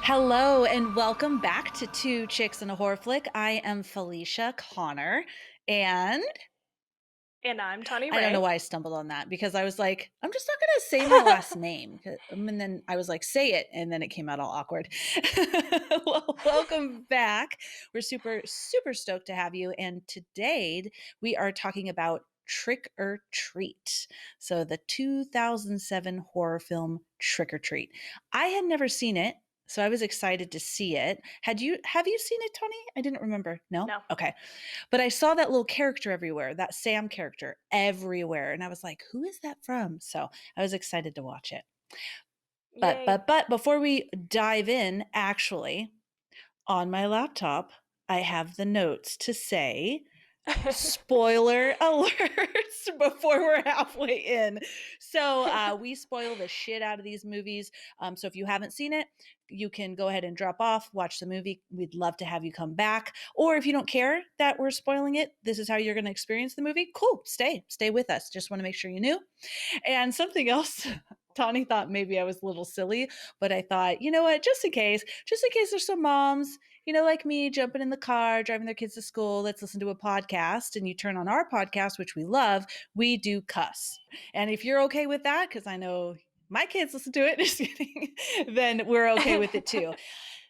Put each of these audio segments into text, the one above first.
Hello and welcome back to Two Chicks and a Horror Flick. I am Felicia Connor, and And I'm Tawny I don't know Ray. why I stumbled on that because I was like, I'm just not going to say my last name. And then I was like, say it. And then it came out all awkward. Well, welcome back. We're super, super stoked to have you. And today we are talking about Trick or Treat. So the 2007 horror film Trick or Treat. I had never seen it. So I was excited to see it. Have you seen it, Tony? I didn't remember. No? No. Okay. But I saw that little character everywhere, that Sam character everywhere. And I was like, who is that from? So I was excited to watch it. But Yay. but but before we dive in, actually, on my laptop, I have the notes to say spoiler alerts before we're halfway in. So we spoil the shit out of these movies. So if you haven't seen it, you can go ahead and drop off, watch the movie. We'd love to have you come back. Or if you don't care that we're spoiling it, this is how you're going to experience the movie. Cool. Stay with us. Just want to make sure you knew. And something else, Tawny thought maybe I was a little silly, but I thought, you know what, just in case there's some moms, like me jumping in the car, driving their kids to school, let's listen to a podcast. And you turn on our podcast, which we love, we do cuss. And if you're okay with that, because I know my kids listen to it, just kidding, then we're okay with it too.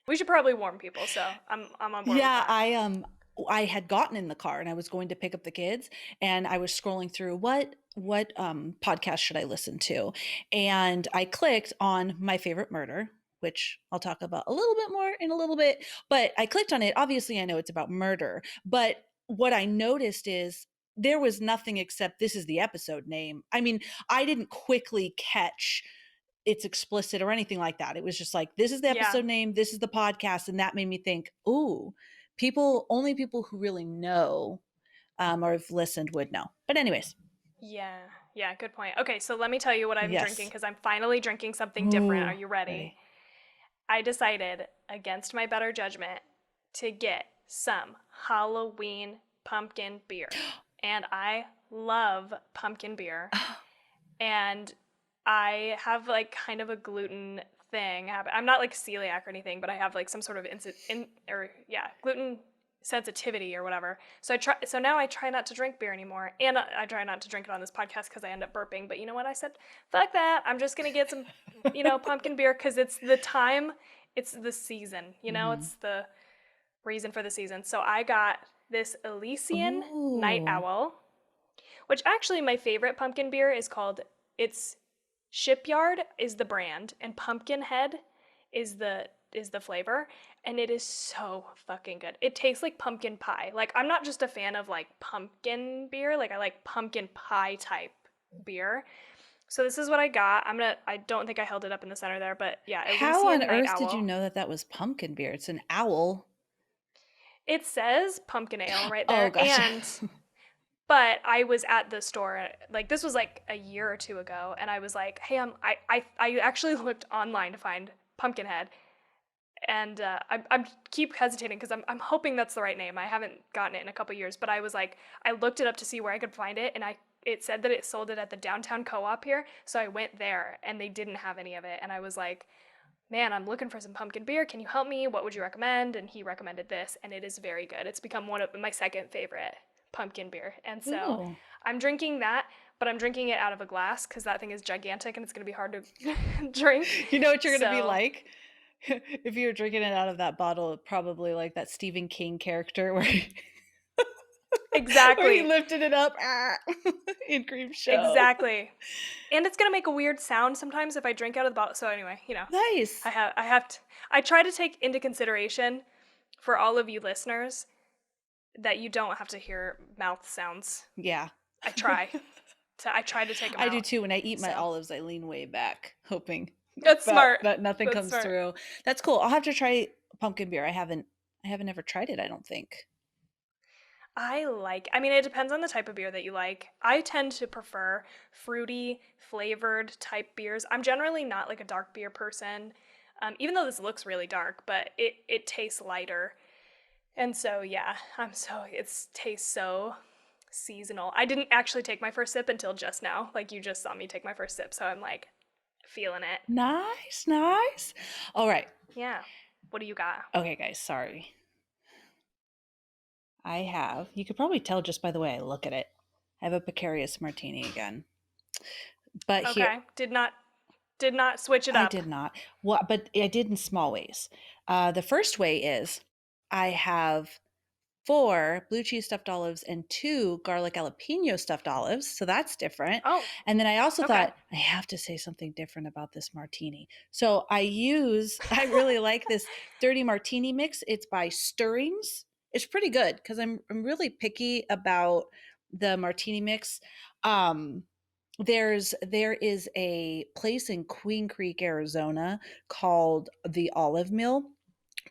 We should probably warn people, so I'm on board with Yeah, that. I had gotten in the car and I was going to pick up the kids and I was scrolling through what podcast should I listen to? And I clicked on My Favorite Murder, which I'll talk about a little bit more in a little bit, but I clicked on it. Obviously, I know it's about murder, but what I noticed is there was nothing except this is the episode name. I mean, I didn't quickly catch it's explicit or anything like that. It was just like, this is the Yeah. episode name, this is the podcast. And that made me think, ooh, only people who really know or have listened would know. But, anyways, Yeah. Yeah, good point. Okay, so let me tell you what I'm drinking yes. because I'm finally drinking something different. Are Ooh, you ready? ready. I decided, against my better judgment, to get some Halloween pumpkin beer. And I love pumpkin beer. And I have like kind of a gluten thing. I'm not like celiac or anything, but I have like some sort of gluten sensitivity or whatever. So now I try not to drink beer anymore, and I try not to drink it on this podcast because I end up burping. But you know what? I said, fuck that. I'm just gonna get some, pumpkin beer because it's the time, it's the season. Mm-hmm. It's the reason for the season. So I got this Elysian Night Ooh. Owl, which actually my favorite pumpkin beer is called, it's Shipyard is the brand and Pumpkinhead is the flavor, and it is so fucking good. It tastes like pumpkin pie. Like, I'm not just a fan of like pumpkin beer, like I like pumpkin pie type beer. So this is what I got. I don't think I held it up in the center there, but yeah, How on Elysian Night earth did you Owl. know that that was pumpkin beer? It's an owl. It says pumpkin ale right Oh, there, gotcha. but I was at the store, like this was like a year or two ago, and I was like, hey, I actually looked online to find Pumpkinhead, and I'm keep hesitating because I'm hoping that's the right name. I haven't gotten it in a couple years, but I was like, I looked it up to see where I could find it, and it said that it sold it at the downtown co-op here, so I went there, and they didn't have any of it, and I was like, man, I'm looking for some pumpkin beer. Can you help me? What would you recommend? And he recommended this, and it is very good. It's become one of my second favorite pumpkin beer. And so Ooh. I'm drinking that, but I'm drinking it out of a glass because that thing is gigantic and it's going to be hard to drink. You know what you're going to be So, like? If you were drinking it out of that bottle, probably like that Stephen King character where where he exactly. lifted it up in Creep Show. Exactly. And it's going to make a weird sound sometimes if I drink out of the bottle. So, anyway, Nice. I try to take into consideration for all of you listeners that you don't have to hear mouth sounds. Yeah. I try. I try to take them I do out. too. When I eat my So olives, I lean way back, hoping that's that smart. nothing That's comes smart. through. That's cool. I'll have to try pumpkin beer. I haven't ever tried it, I don't think. I mean, it depends on the type of beer that you like. I tend to prefer fruity, flavored type beers. I'm generally not like a dark beer person, even though this looks really dark, but it tastes lighter. And so, yeah, it tastes so seasonal. I didn't actually take my first sip until just now. Like, you just saw me take my first sip, so I'm like feeling it. Nice, nice. All right. Yeah. What do you got? Okay, guys, sorry. You could probably tell just by the way I look at it. I have a precarious martini again. But here, Okay. Did not switch it I up. did not. What, but I did in small ways. The first way is I have 4 blue cheese stuffed olives and 2 garlic jalapeno stuffed olives. So that's different. Oh, And then I also okay. thought I have to say something different about this martini. So I really like this dirty martini mix. It's by Stirrings. It's pretty good because I'm really picky about the martini mix. Um, there is a place in Queen Creek, Arizona called the Olive Mill.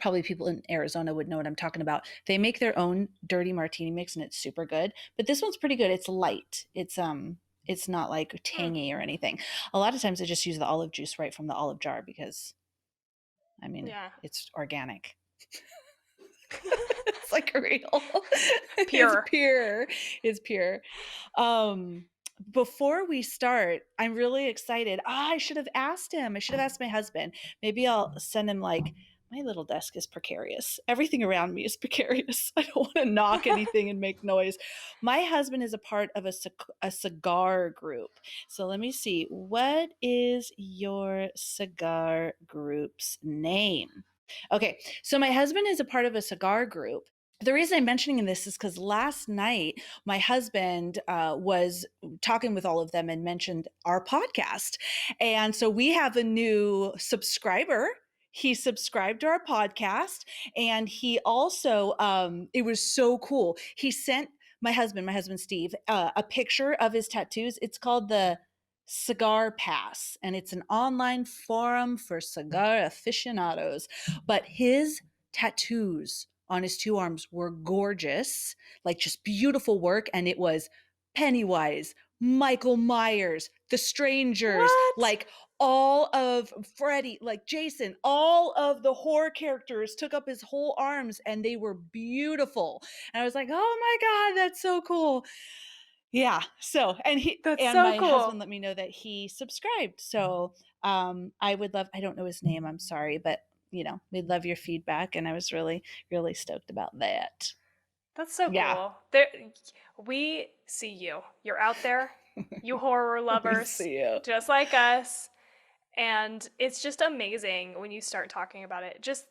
Probably people in Arizona would know what I'm talking about. They make their own dirty martini mix and it's super good. But this one's pretty good. It's light. It's not like Hmm. tangy or anything. A lot of times I just use the olive juice right from the olive jar because I mean, Yeah. it's organic. It's like real. It's Pure. pure. It's pure. Um, before we start, I'm really excited. I should have asked him. I should have asked my husband. Maybe I'll send him like my little desk is precarious. Everything around me is precarious. I don't want to knock anything and make noise. My husband is a part of a cigar group. So let me see. What is your cigar group's name? Okay, so my husband is a part of a cigar group. The reason I'm mentioning this is because last night my husband was talking with all of them and mentioned our podcast. And so we have a new subscriber. He subscribed to our podcast and he also, it was so cool. He sent my husband Steve, a picture of his tattoos. It's called the Cigar Pass, and it's an online forum for cigar aficionados. But his tattoos on his 2 arms were gorgeous, like just beautiful work. And it was Pennywise, Michael Myers, The Strangers, What? like all of Freddy, like Jason, all of the horror characters took up his whole arms and they were beautiful. And I was like, oh my God, that's so cool. Yeah. So, That's and so my cool. husband let me know that he subscribed. So, I don't know his name, I'm sorry, but we'd love your feedback and I was really really stoked about that. That's so Yeah. cool. There, we see you. You're out there. You horror We lovers, see you. just like us. And it's just amazing when you start talking about it. Just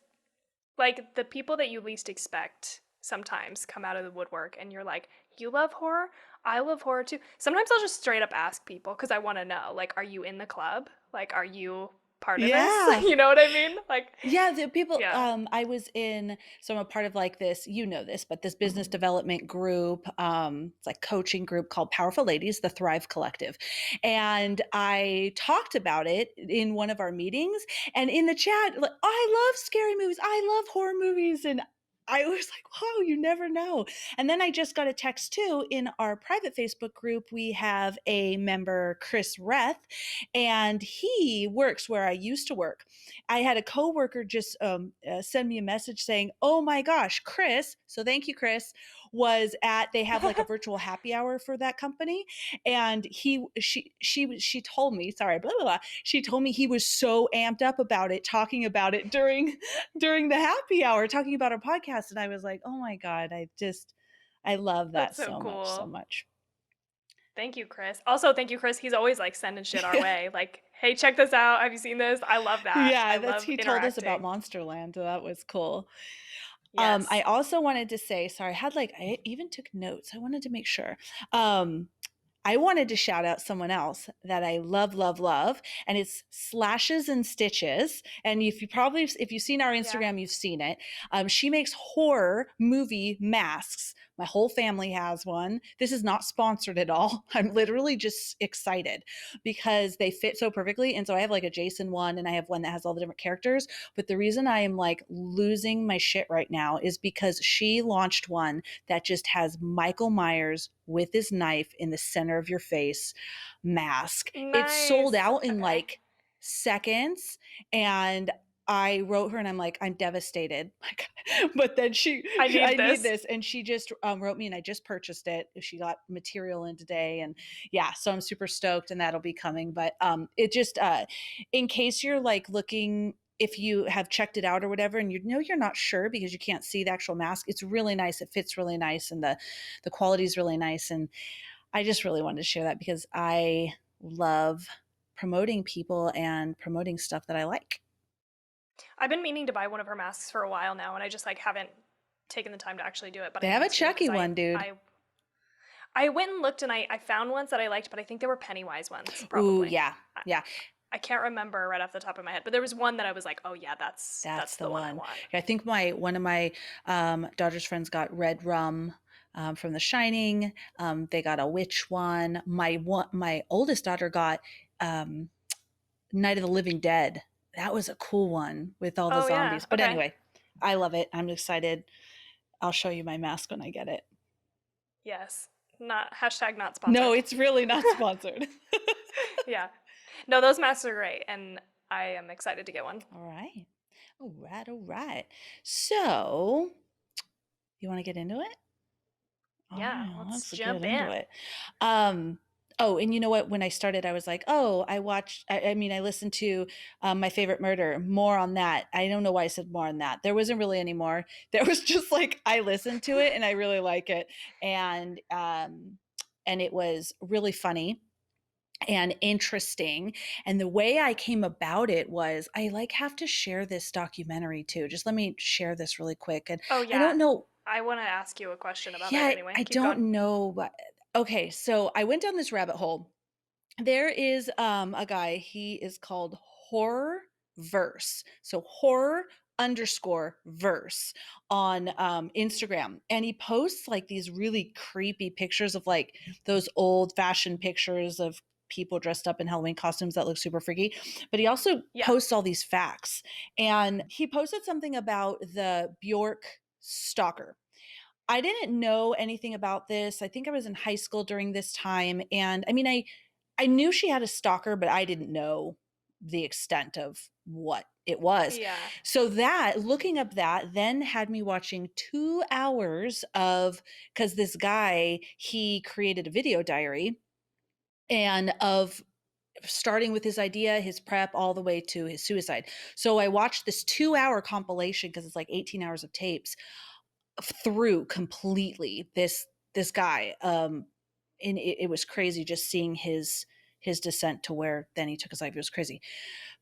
like the people that you least expect sometimes come out of the woodwork and you're like, you love horror? I love horror too. Sometimes I'll just straight up ask people because I want to know, like, are you in the club? Like, are you part of this? Yeah. You know what I mean? Like, Yeah, the people yeah. I was in, so I'm a part of like this, this, but this business development group, it's like coaching group called Powerful Ladies, the Thrive Collective. And I talked about it in one of our meetings and in the chat, like, I love scary movies. I love horror movies. And I was like, wow, you never know. And then I just got a text too in our private Facebook group. We have a member, Chris Reth, and he works where I used to work. I had a coworker just send me a message saying, "Oh my gosh, Chris!" So thank you, Chris. They have like a virtual happy hour for that company, and she told me, sorry, blah blah blah. She told me he was so amped up about it, talking about it during the happy hour, talking about our podcast, and I was like, "Oh my god, I love that That's so so much, so cool. much." Thank you, Chris. Also, thank you, Chris. He's always like sending shit our way. Like, hey, check this out. Have you seen this? I love that. Yeah, I that's love he told us about interacting. Monsterland. So that was cool. I Yes. also wanted to say, sorry, I even took notes. I wanted to make sure. I wanted to shout out someone else that I love, love, love, and it's Slashes and Stitches. And if you've seen our Yeah. Instagram, you've seen it. She makes horror movie masks. My whole family has one. This is not sponsored at all. I'm literally just excited because they fit so perfectly. And so I have like a Jason one and I have one that has all the different characters. But the reason I am like losing my shit right now is because she launched one that just has Michael Myers with his knife in the center of your face mask. It sold Nice. out in Okay. like seconds. And I wrote her and I'm like, I'm devastated. But then I I need need this. this. And she just wrote me and I just purchased it. She got material in today. And yeah, so I'm super stoked and that'll be coming. But it just, in case you're like looking if you have checked it out or whatever, and you're not sure because you can't see the actual mask, it's really nice. It fits really nice, and the quality is really nice. And I just really wanted to share that because I love promoting people and promoting stuff that I like. I've been meaning to buy one of her masks for a while now, and I just like haven't taken the time to actually do it, but They I have a need to because Chucky one, dude. I went and looked and I found ones that I liked, but I think they were Pennywise ones, Ooh, probably. yeah, I, yeah. I can't remember right off the top of my head, but there was one that I was like, oh yeah, That's that's the the one I one. want. I think my one of my daughter's friends got red rum from The Shining. They got a witch one. My oldest daughter got um, Night of the Living Dead. That was a cool one with all the Oh yeah, zombies. But okay. anyway, I love it. I'm excited. I'll show you my mask when I get it. Yes. Not hashtag not No, sponsored. it's really not sponsored. Yeah. No, those masks are great, and I am excited to get one. All right. All right. All right. So, you want to get into it? All Yeah, right, let's let's get jump into in. it. Um, oh, and you know what? When I started, I was like, oh, I listened to My Favorite Murder, more on that. I don't know why I said more on that. There wasn't really any more. There was just like, I listened to it and I really like it. And it was really funny and interesting. And the way I came about it was I like have to share this documentary too. Just let me share this really quick. And Oh I yeah, don't know, I want to ask you a question about yeah, it I, anyway. I Keep going. don't know. But, okay, so I went down this rabbit hole. There is a guy. He is called Horror Verse. So horror underscore verse on Instagram, and he posts like these really creepy pictures of like those old fashioned pictures of people dressed up in Halloween costumes that look super freaky. But he also Yeah. posts all these facts, and he posted something about the Bjork Stalker. I didn't know anything about this. I think I was in high school during this time. And I mean, I knew she had a stalker, but I didn't know the extent of what it was. Yeah. So that looking up that then had me watching 2 hours of, because this guy, he created a video diary and of starting with his idea, his prep, all the way to his suicide. So I watched this 2 hour compilation because it's like 18 hours of tapes through completely this guy, and it was crazy just seeing his descent to where then he took his life. It was crazy.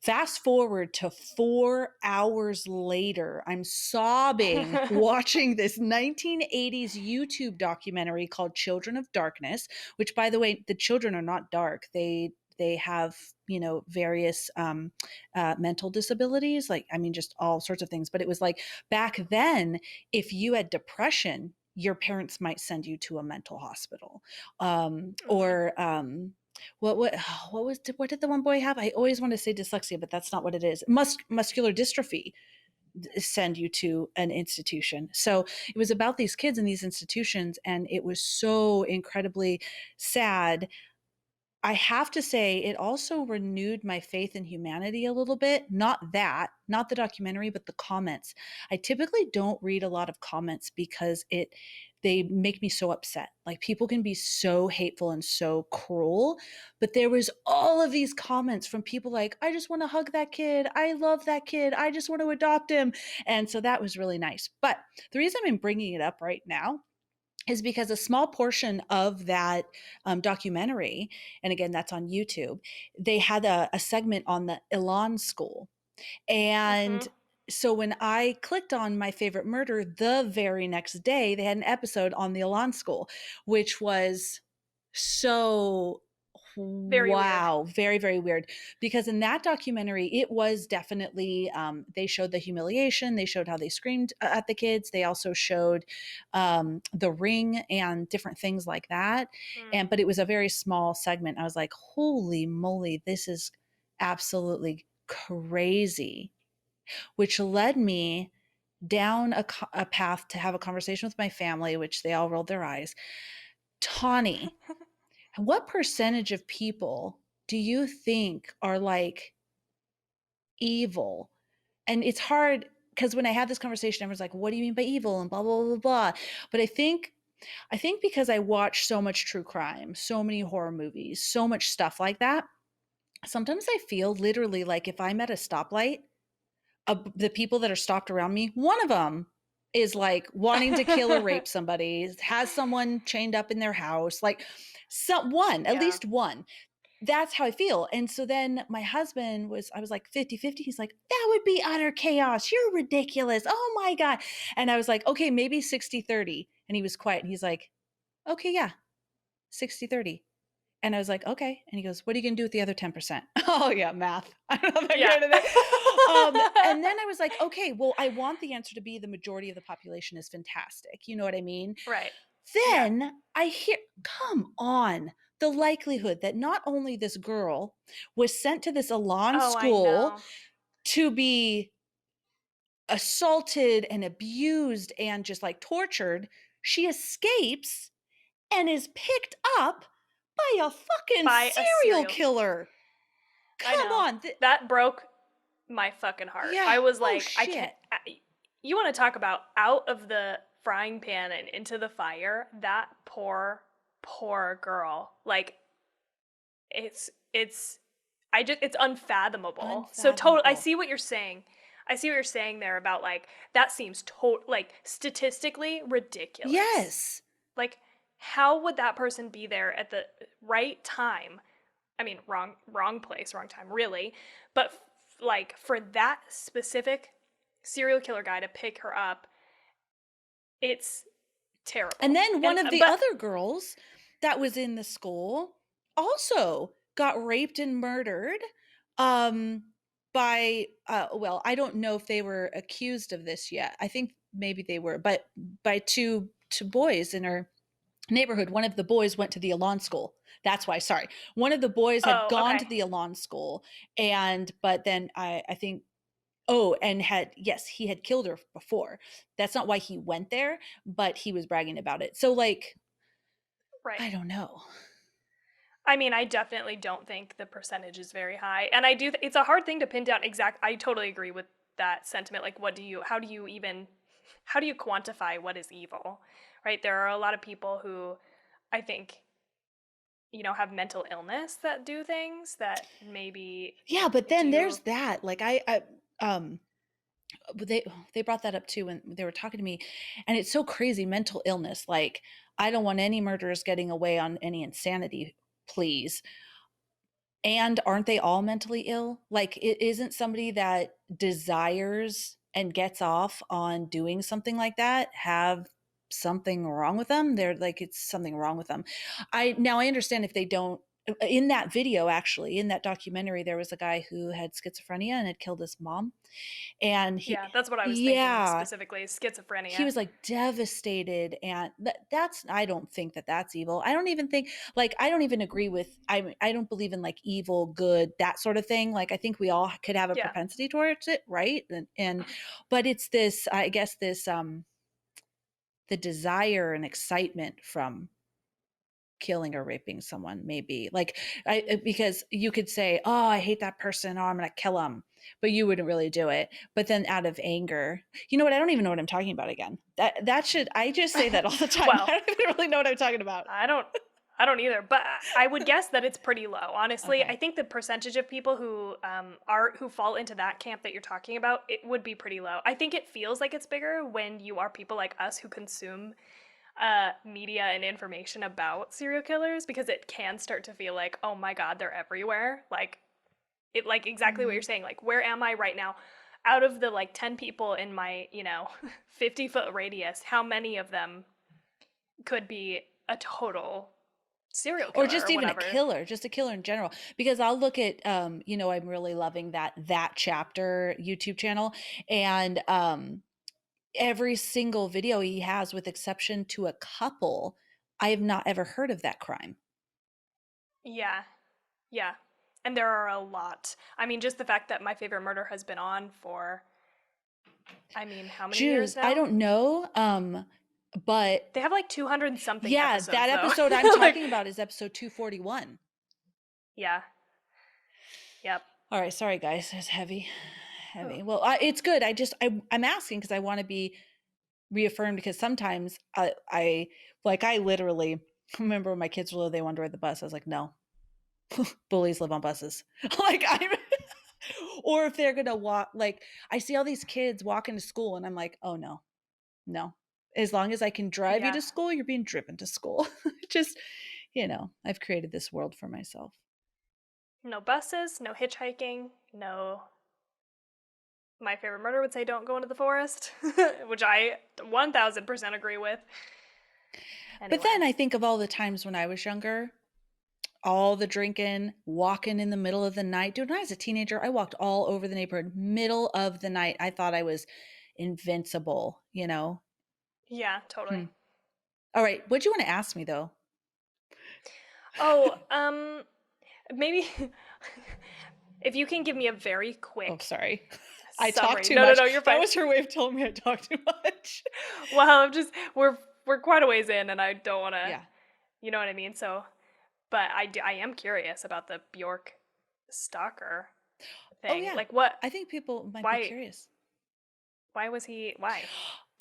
Fast forward to 4 hours later, I'm sobbing watching this 1980s YouTube documentary called Children of Darkness, which, by the way, the children are not dark. They have, various mental disabilities, like, I mean, just all sorts of things. But it was like back then, if you had depression, your parents might send you to a mental hospital, Mm. or what did the one boy have? I always want to say dyslexia, but that's not what it is. Muscular dystrophy send you to an institution. So it was about these kids in these institutions, and it was so incredibly sad. I have to say, it also renewed my faith in humanity a little bit. Not the documentary, but the comments. I typically don't read a lot of comments because they make me so upset. Like, people can be so hateful and so cruel, but there was all of these comments from people like, I just want to hug that kid. I love that kid. I just want to adopt him. And so that was really nice. But the reason I'm bringing it up right now is because a small portion of that documentary, and again, that's on YouTube, they had a segment on the Elan school. And Mhm. so when I clicked on My Favorite Murder, the very next day, they had an episode on the Elan school, which was so, Very weird. wow, very, very weird. Because in that documentary, it was definitely, they showed the humiliation, they showed how they screamed at the kids, they also showed the ring and different things like that. Mm. But it was a very small segment. I was like, holy moly, this is absolutely crazy, which led me down a path to have a conversation with my family, which they all rolled their eyes. Tawny, what percentage of people do you think are like evil? And it's hard because when I had this conversation, everyone's like, what do you mean by evil? And blah, blah, blah, blah. But I think because I watch so much true crime, so many horror movies, so much stuff like that, sometimes I feel literally like if I'm at a stoplight, the people that are stopped around me, one of them is like wanting to kill or rape somebody, has someone chained up in their house, like one, at Yeah. least one. That's how I feel. And so then my husband I was like 50-50. He's like, that would be utter chaos. You're ridiculous. Oh my God. And I was like, okay, maybe 60-30. And he was quiet. And he's like, okay, yeah, 60-30. And I was like, okay. And he goes, what are you going to do with the other 10%? Oh, yeah, math. I'm not that Yeah. great at it. And then I was like, okay, well, I want the answer to be the majority of the population is fantastic. You know what I mean? Right. Yeah. Then I hear, come on, the likelihood that not only this girl was sent to this Elan Oh, I school know. to be assaulted and abused and just like tortured, she escapes and is picked up by a fucking By a serial serial. killer. I Come know. on. That broke my fucking heart. Yeah. I was Oh, like, I can't. shit. You want to talk about out of the frying pan and into the fire? That poor, poor girl. Like, it's it's unfathomable. So total. I Unfathomable. see what you're saying. I see what you're saying there about like that seems like statistically ridiculous. Yes. Like, how would that person be there at the right time? I mean, wrong place, wrong time, really. But like for that specific serial killer guy to pick her up, it's terrible. And then one of the but other girls that was in the school also got raped and murdered by well, I don't know if they were accused of this yet. I think maybe they were, but by two boys in her neighborhood. One of the boys went to the Elan school. That's why, sorry. One of the boys had oh, gone to okay. the Elan school, and but then I think, oh, and yes, he had killed her before. That's not why he went there, but he was bragging about it. So like, Right. I don't know. I mean, I definitely don't think the percentage is very high. And I do it's a hard thing to pin down I totally agree with that sentiment. Like how do you even how do you quantify what is evil? Right? There are a lot of people who I think have mental illness that do things that maybe Yeah, but then do. there's that. Like I um they brought that up too when they were talking to me, and it's so crazy. Mental illness, like, I don't want any murderers getting away on any insanity, please. And aren't they all mentally ill? Like, it isn't somebody that desires and gets off on doing something like that have something wrong with them. They're like, it's something wrong with them. I understand if they don't. In that video, actually, in that documentary, there was a guy who had schizophrenia and had killed his mom, and Yeah, that's what I was thinking yeah, specifically, is he schizophrenia. was like devastated. And that's, I don't think that that's evil. I don't even think, like, I don't even agree with, I don't believe in like evil, good, that sort of thing. Like, I think we all could have a Yeah. propensity towards it, right? And but it's this, I guess, this the desire and excitement from killing or raping someone, maybe, like, because you could say, oh, I hate that person, oh, I'm gonna kill him, but you wouldn't really do it. But then out of anger, you know what, I don't even know what I'm talking about again. That should, I just say that all the time. I Well, don't even really know what I'm talking about. I don't either, but I would guess that it's pretty low. Honestly, I Okay. think the percentage of people who fall into that camp that you're talking about, it would be pretty low. I think it feels like it's bigger when you are people like us who consume media and information about serial killers, because it can start to feel like, oh my god, they're everywhere. Like exactly what you're Mhm. saying. Like, where am I right now? Out of the like 10 people in my 50-foot radius, how many of them could be a total serial Or killer just or even a whatever? killer, just a killer in general, because I'll look at, I'm really loving that chapter YouTube channel, and every single video he has, with exception to a couple, I have not ever heard of that crime. Yeah, yeah. And there are a lot. I mean, just the fact that My Favorite Murder has been on for, I mean, how many years Jews, I now? don't know, but They have like 200 and something yeah, episodes that though. episode I'm Like, talking about is episode 241. yeah, yep. All right, sorry guys, it's heavy, Oh. heavy. Well, it's good. I'm asking because I want to be reaffirmed, because sometimes I like, I literally remember when my kids were little, they wanted to ride the bus. I was like, no, bullies live on buses. Like, I'm Or if they're going to walk, like I see all these kids walking to school and I'm like, oh no, no. As long as I can drive you Yeah. to school, you're being driven to school. Just, I've created this world for myself. No buses, no hitchhiking, no. My favorite murder would say don't go into the forest, which I 1000% agree with. But Anyway. then I think of all the times when I was younger, all the drinking, walking in the middle of the night. Dude, when I was a teenager, I walked all over the neighborhood, middle of the night. I thought I was invincible. Yeah, Hmm. totally. All right. What do you want to ask me though? Oh, maybe if you can give me a very Oh, quick sorry. I talk summary. too No, no, much. no, you're That fine. was her way of telling me I talk too much. Well, we're quite a ways in, and I don't want to, Yeah. you know what I mean. So, but I am curious about the Bjork Stalker Oh, thing. yeah. Like, what? I think people might be Why? curious. Why was he? Why did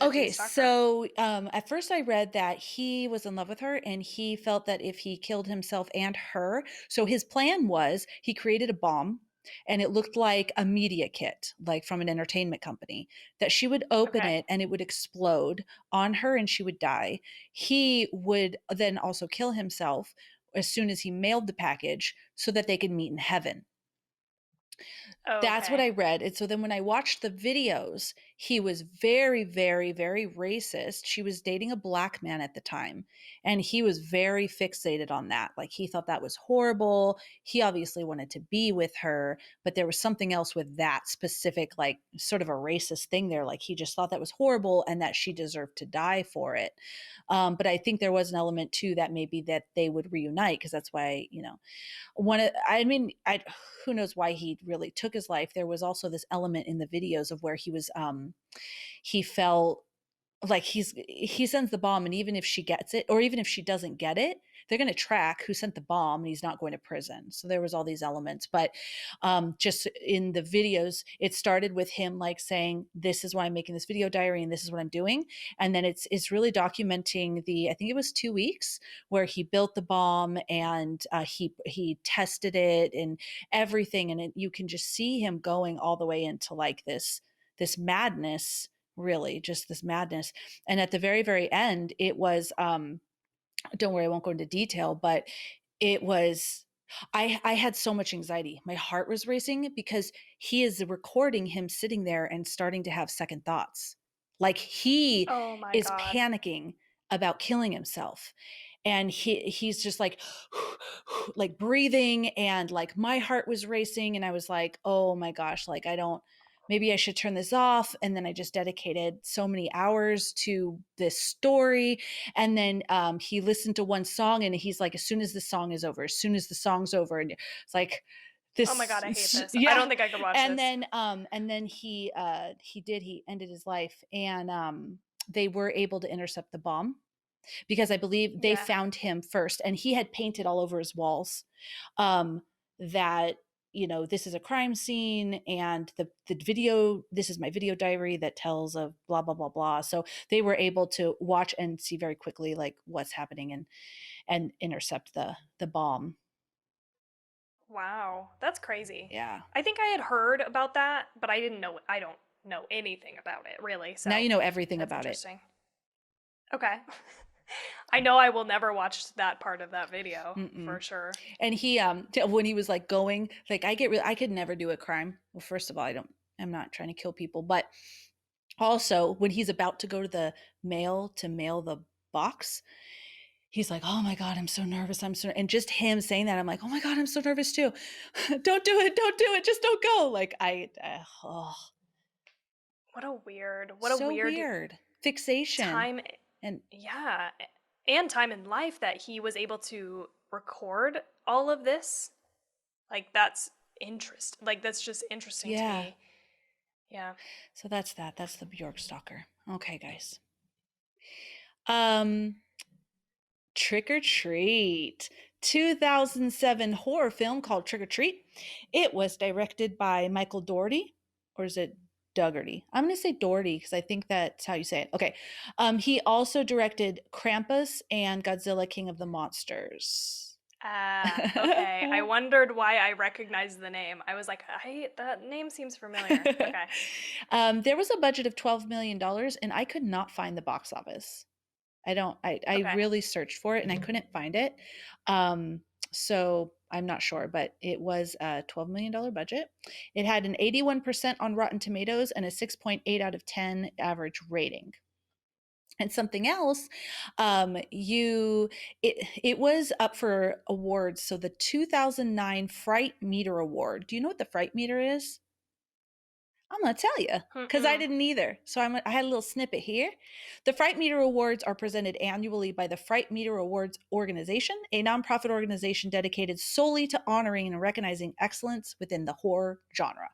he Okay, stalk her? so at first I read that he was in love with her and he felt that if he killed himself and her, so his plan was he created a bomb and it looked like a media kit, like from an entertainment company, that she would open Okay. it and it would explode on her and she would die. He would then also kill himself as soon as he mailed the package so that they could meet in heaven. Oh, That's what okay. I read. And so then when I watched the videos, he was very, very, very racist. She was dating a black man at the time, and he was very fixated on that. Like he thought that was horrible. He obviously wanted to be with her, but there was something else with that specific, like sort of a racist thing there. Like he just thought that was horrible and that she deserved to die for it. But I think there was an element too that maybe that they would reunite because that's why, I mean, who knows why he really took his life. There was also this element in the videos of where he felt like he sends the bomb, and even if she gets it or even if she doesn't get it, they're going to track who sent the bomb and he's not going to prison. So there was all these elements, but just in the videos it started with him like saying, this is why I'm making this video diary and this is what I'm doing. And then it's really documenting the, I think it was 2 weeks where he built the bomb and he tested it and everything, and you can just see him going all the way into like this madness, really just this madness. And at the very, very end, it was don't worry, I won't go into detail, but it was I had so much anxiety. My heart was racing because he is recording him sitting there and starting to have second thoughts. Like he Oh my is God. panicking about killing himself. And he's just like like breathing, and like my heart was racing and I was like, "Oh my gosh, like I don't, maybe I should turn this off." And then I just dedicated so many hours to this story. And then he listened to one song and he's like, as soon as the song is over, as soon as the song's over, and it's like Oh my God, I hate this. I yeah. don't think I could watch And this. then he ended his life, and they were able to intercept the bomb because I believe they Yeah. found him first, and he had painted all over his walls um, that this is a crime scene, and the video, this is my video diary that tells of blah blah blah blah. So they were able to watch and see very quickly like what's happening and intercept the bomb. Wow, that's crazy. Yeah. I think I had heard about that, but I don't know anything about it really, Now so you know everything that's about it. interesting. Okay. I know I will never watch that part of that video Mm-mm. for sure. And he when he was like going, like I could never do a crime. Well, first of all, I'm not trying to kill people, but also when he's about to go to the mail to mail the box, he's like, "Oh my god, I'm so nervous. I'm so," and just him saying that, I'm like, "Oh my god, I'm so nervous too." Don't do it. Don't do it. Just don't go. Like oh, What a so weird weird. Fixation. time, And yeah, and time in life that he was able to record all of this. Like that's just interesting to yeah. me. Yeah. So that's that. That's the Bjork Stalker. Okay, guys. Um Trick or Treat, 2007 horror film called Trick or Treat. It was directed by Michael Dougherty, or is it Dougherty? I'm going to say Dougherty because I think that's how you say it. Okay. He also directed Krampus and Godzilla King of the Monsters. Okay. I wondered why I recognized the name. I was like, that name seems familiar. Okay. There was a budget of $12 million, and I could not find the box office. I Okay. really searched for it and I couldn't find it. Um, so I'm not sure, but it was a $12 million budget. It had an 81% on Rotten Tomatoes and a 6.8 out of 10 average rating. And something else, it was up for awards. So the 2009 Fright Meter Award. Do you know what the Fright Meter is? I'm going to tell you because I Mm-mm. didn't either. So I had a little snippet here. The Fright Meter Awards are presented annually by the Fright Meter Awards Organization, a nonprofit organization dedicated solely to honoring and recognizing excellence within the horror genre.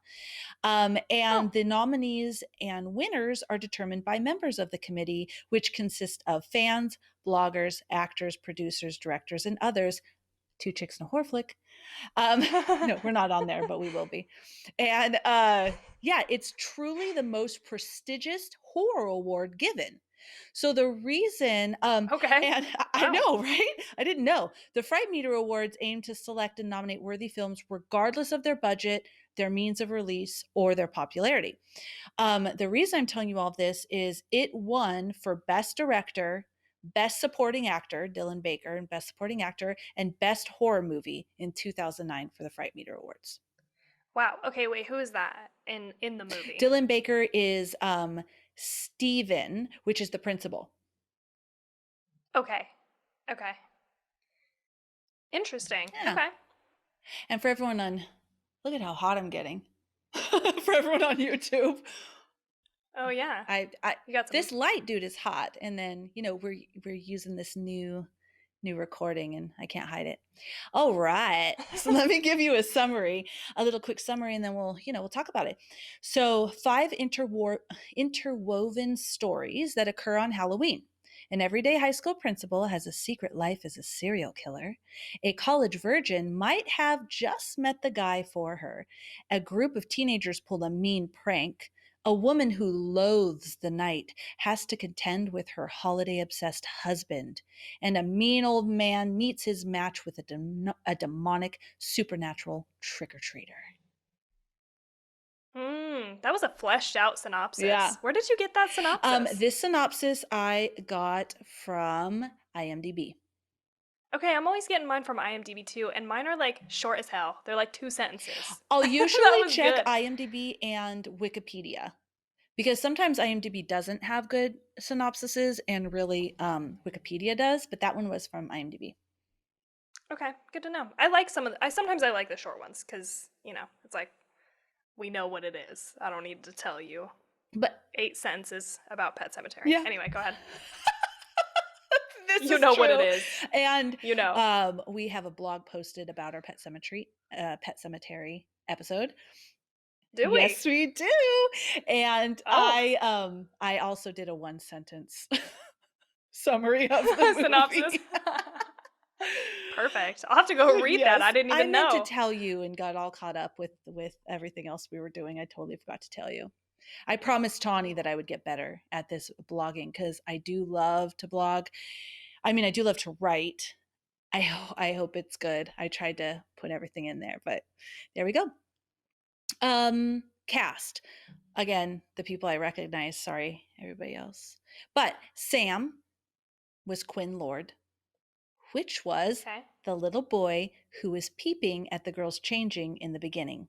Oh. And the nominees and winners are determined by members of the committee, which consist of fans, bloggers, actors, producers, directors, and others. Two chicks and a horror flick. No, we're not on there, but we will be. And yeah, it's truly the most prestigious horror award given. So the reason, Okay. and I Wow. know, right? I didn't know. The Fright Meter Awards aim to select and nominate worthy films regardless of their budget, their means of release, or their popularity. The reason I'm telling you all of this is it won for Best Director, Best Supporting Actor, Dylan Baker, and Best Supporting Actor, and Best Horror Movie in 2009 for the Fright Meter Awards. Wow. Okay, wait, who is that in the movie? Dylan Baker is Steven, which is the principal. Okay. Okay. Interesting. Yeah. Okay. And for everyone on, look at how hot I'm getting. For everyone on YouTube, Oh yeah. I You got some. this light dude is hot, and then we're using this new recording and I can't hide it. All right. So let me give you a little quick summary, and then we'll talk about it. So, five interwoven stories that occur on Halloween. An everyday high school principal has a secret life as a serial killer. A college virgin might have just met the guy for her. A group of teenagers pull a mean prank. A woman who loathes the night has to contend with her holiday obsessed husband, and a mean old man meets his match with a demonic supernatural trick-or-treater. That was a fleshed out Yeah. synopsis. Where did you get that synopsis? This synopsis I got from IMDb. Okay, I'm always getting mine from IMDb too, and mine are like short as hell. They're like 2 sentences. I'll That usually was check good. IMDb and Wikipedia because sometimes IMDb doesn't have good synopsises and really Wikipedia does, but that one was from IMDb. Okay, good to know. I like some of I sometimes I like the short ones because, it's like we know what it is. I don't need to tell you But 8 sentences about Pet Cemetery. yeah, Anyway, go ahead. this You is know what it true. is. And You know. we have a blog posted about our pet cemetery episode. Do we? Yes, we do. And Oh. I also did a one sentence summary of the Synopsis. movie. Perfect. I'll have to go read that. I Yes, didn't I even meant to know. tell you and got all caught up with everything else we were doing. I totally forgot to tell you. I promised Tawny that I would get better at this blogging because I do love to blog. I mean, I do love to write. I hope it's good. I tried to put everything in there, but there we go. Cast. Again, the people I recognize. Sorry, everybody else. But Sam was Quinn Lord, which was Okay. the little boy who was peeping at the girls changing in the beginning.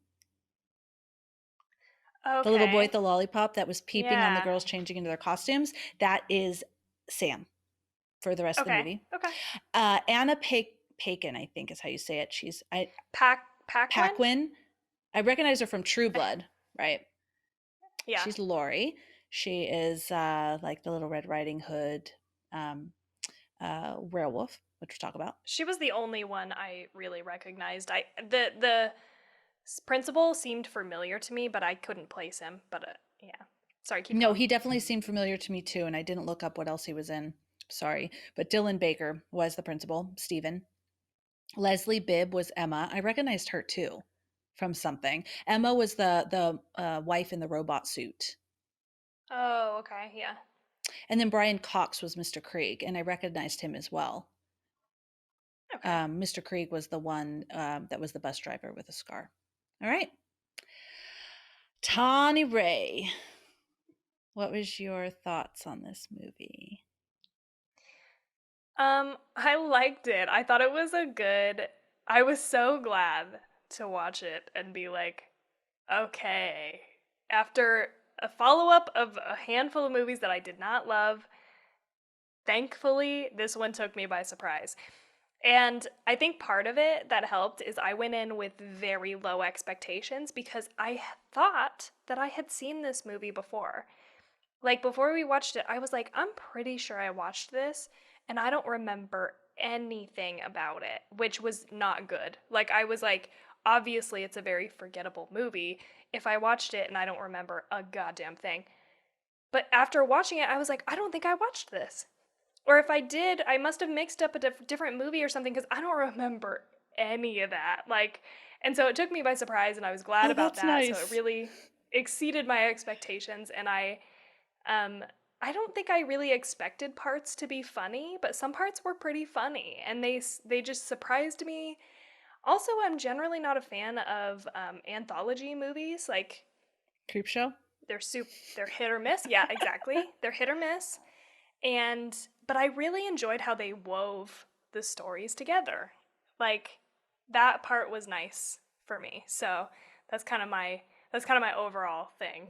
The little boy Okay. at the lollipop that was peeping on the Yeah. girls changing into their costumes, that is Sam for the rest of the Okay. movie. Okay. Anna Paquin, I think is how you say it. Paquin? Paquin. I recognize her from True I- Blood, right? Yeah. She's Lori. She is like the Little Red Riding Hood um, werewolf, which we'll talk about. She was the only one I really recognized. The principal seemed familiar to me, but I couldn't place him. But yeah. Sorry, keep No, going. he definitely seemed familiar to me too, and I didn't look up what else he was in. Sorry. But Dylan Baker was the principal, Stephen. Leslie Bibb was Emma. I recognized her too from something. Emma was the wife in the robot suit. Oh, okay. Yeah. And then Brian Cox was Mr. Krieg, and I recognized him as well. Okay. Mr. Krieg was the one that was the bus driver with a scar. All right. Tawny Ray, what was your thoughts on this movie? I liked it. I thought it was a good. I was so glad to watch it and be like, okay. After a follow up of a handful of movies that I did not love, thankfully, this one took me by surprise. And I think part of it that helped is I went in with very low expectations because I thought that I had seen this movie before. Like before we watched it, I was like, I'm pretty sure I watched this and I don't remember anything about it, which was not good. Like I was like, obviously it's a very forgettable movie if I watched it and I don't remember a goddamn thing. But after watching it, I was like, I don't think I watched this. Or if I did, I must have mixed up a different movie or something because I don't remember any of that. Like, and so it took me by surprise, and I was glad Oh, about that's that. So it nice. really exceeded my expectations, and um, I don't think I really expected parts to be funny, but some parts were pretty funny, and they just surprised me. Also, I'm generally not a fan of anthology movies. Like Creepshow? they're hit or miss. Yeah, exactly. They're hit or miss. And but I really enjoyed how they wove the stories together. Like that part was nice for me. So that's kind of my overall thing.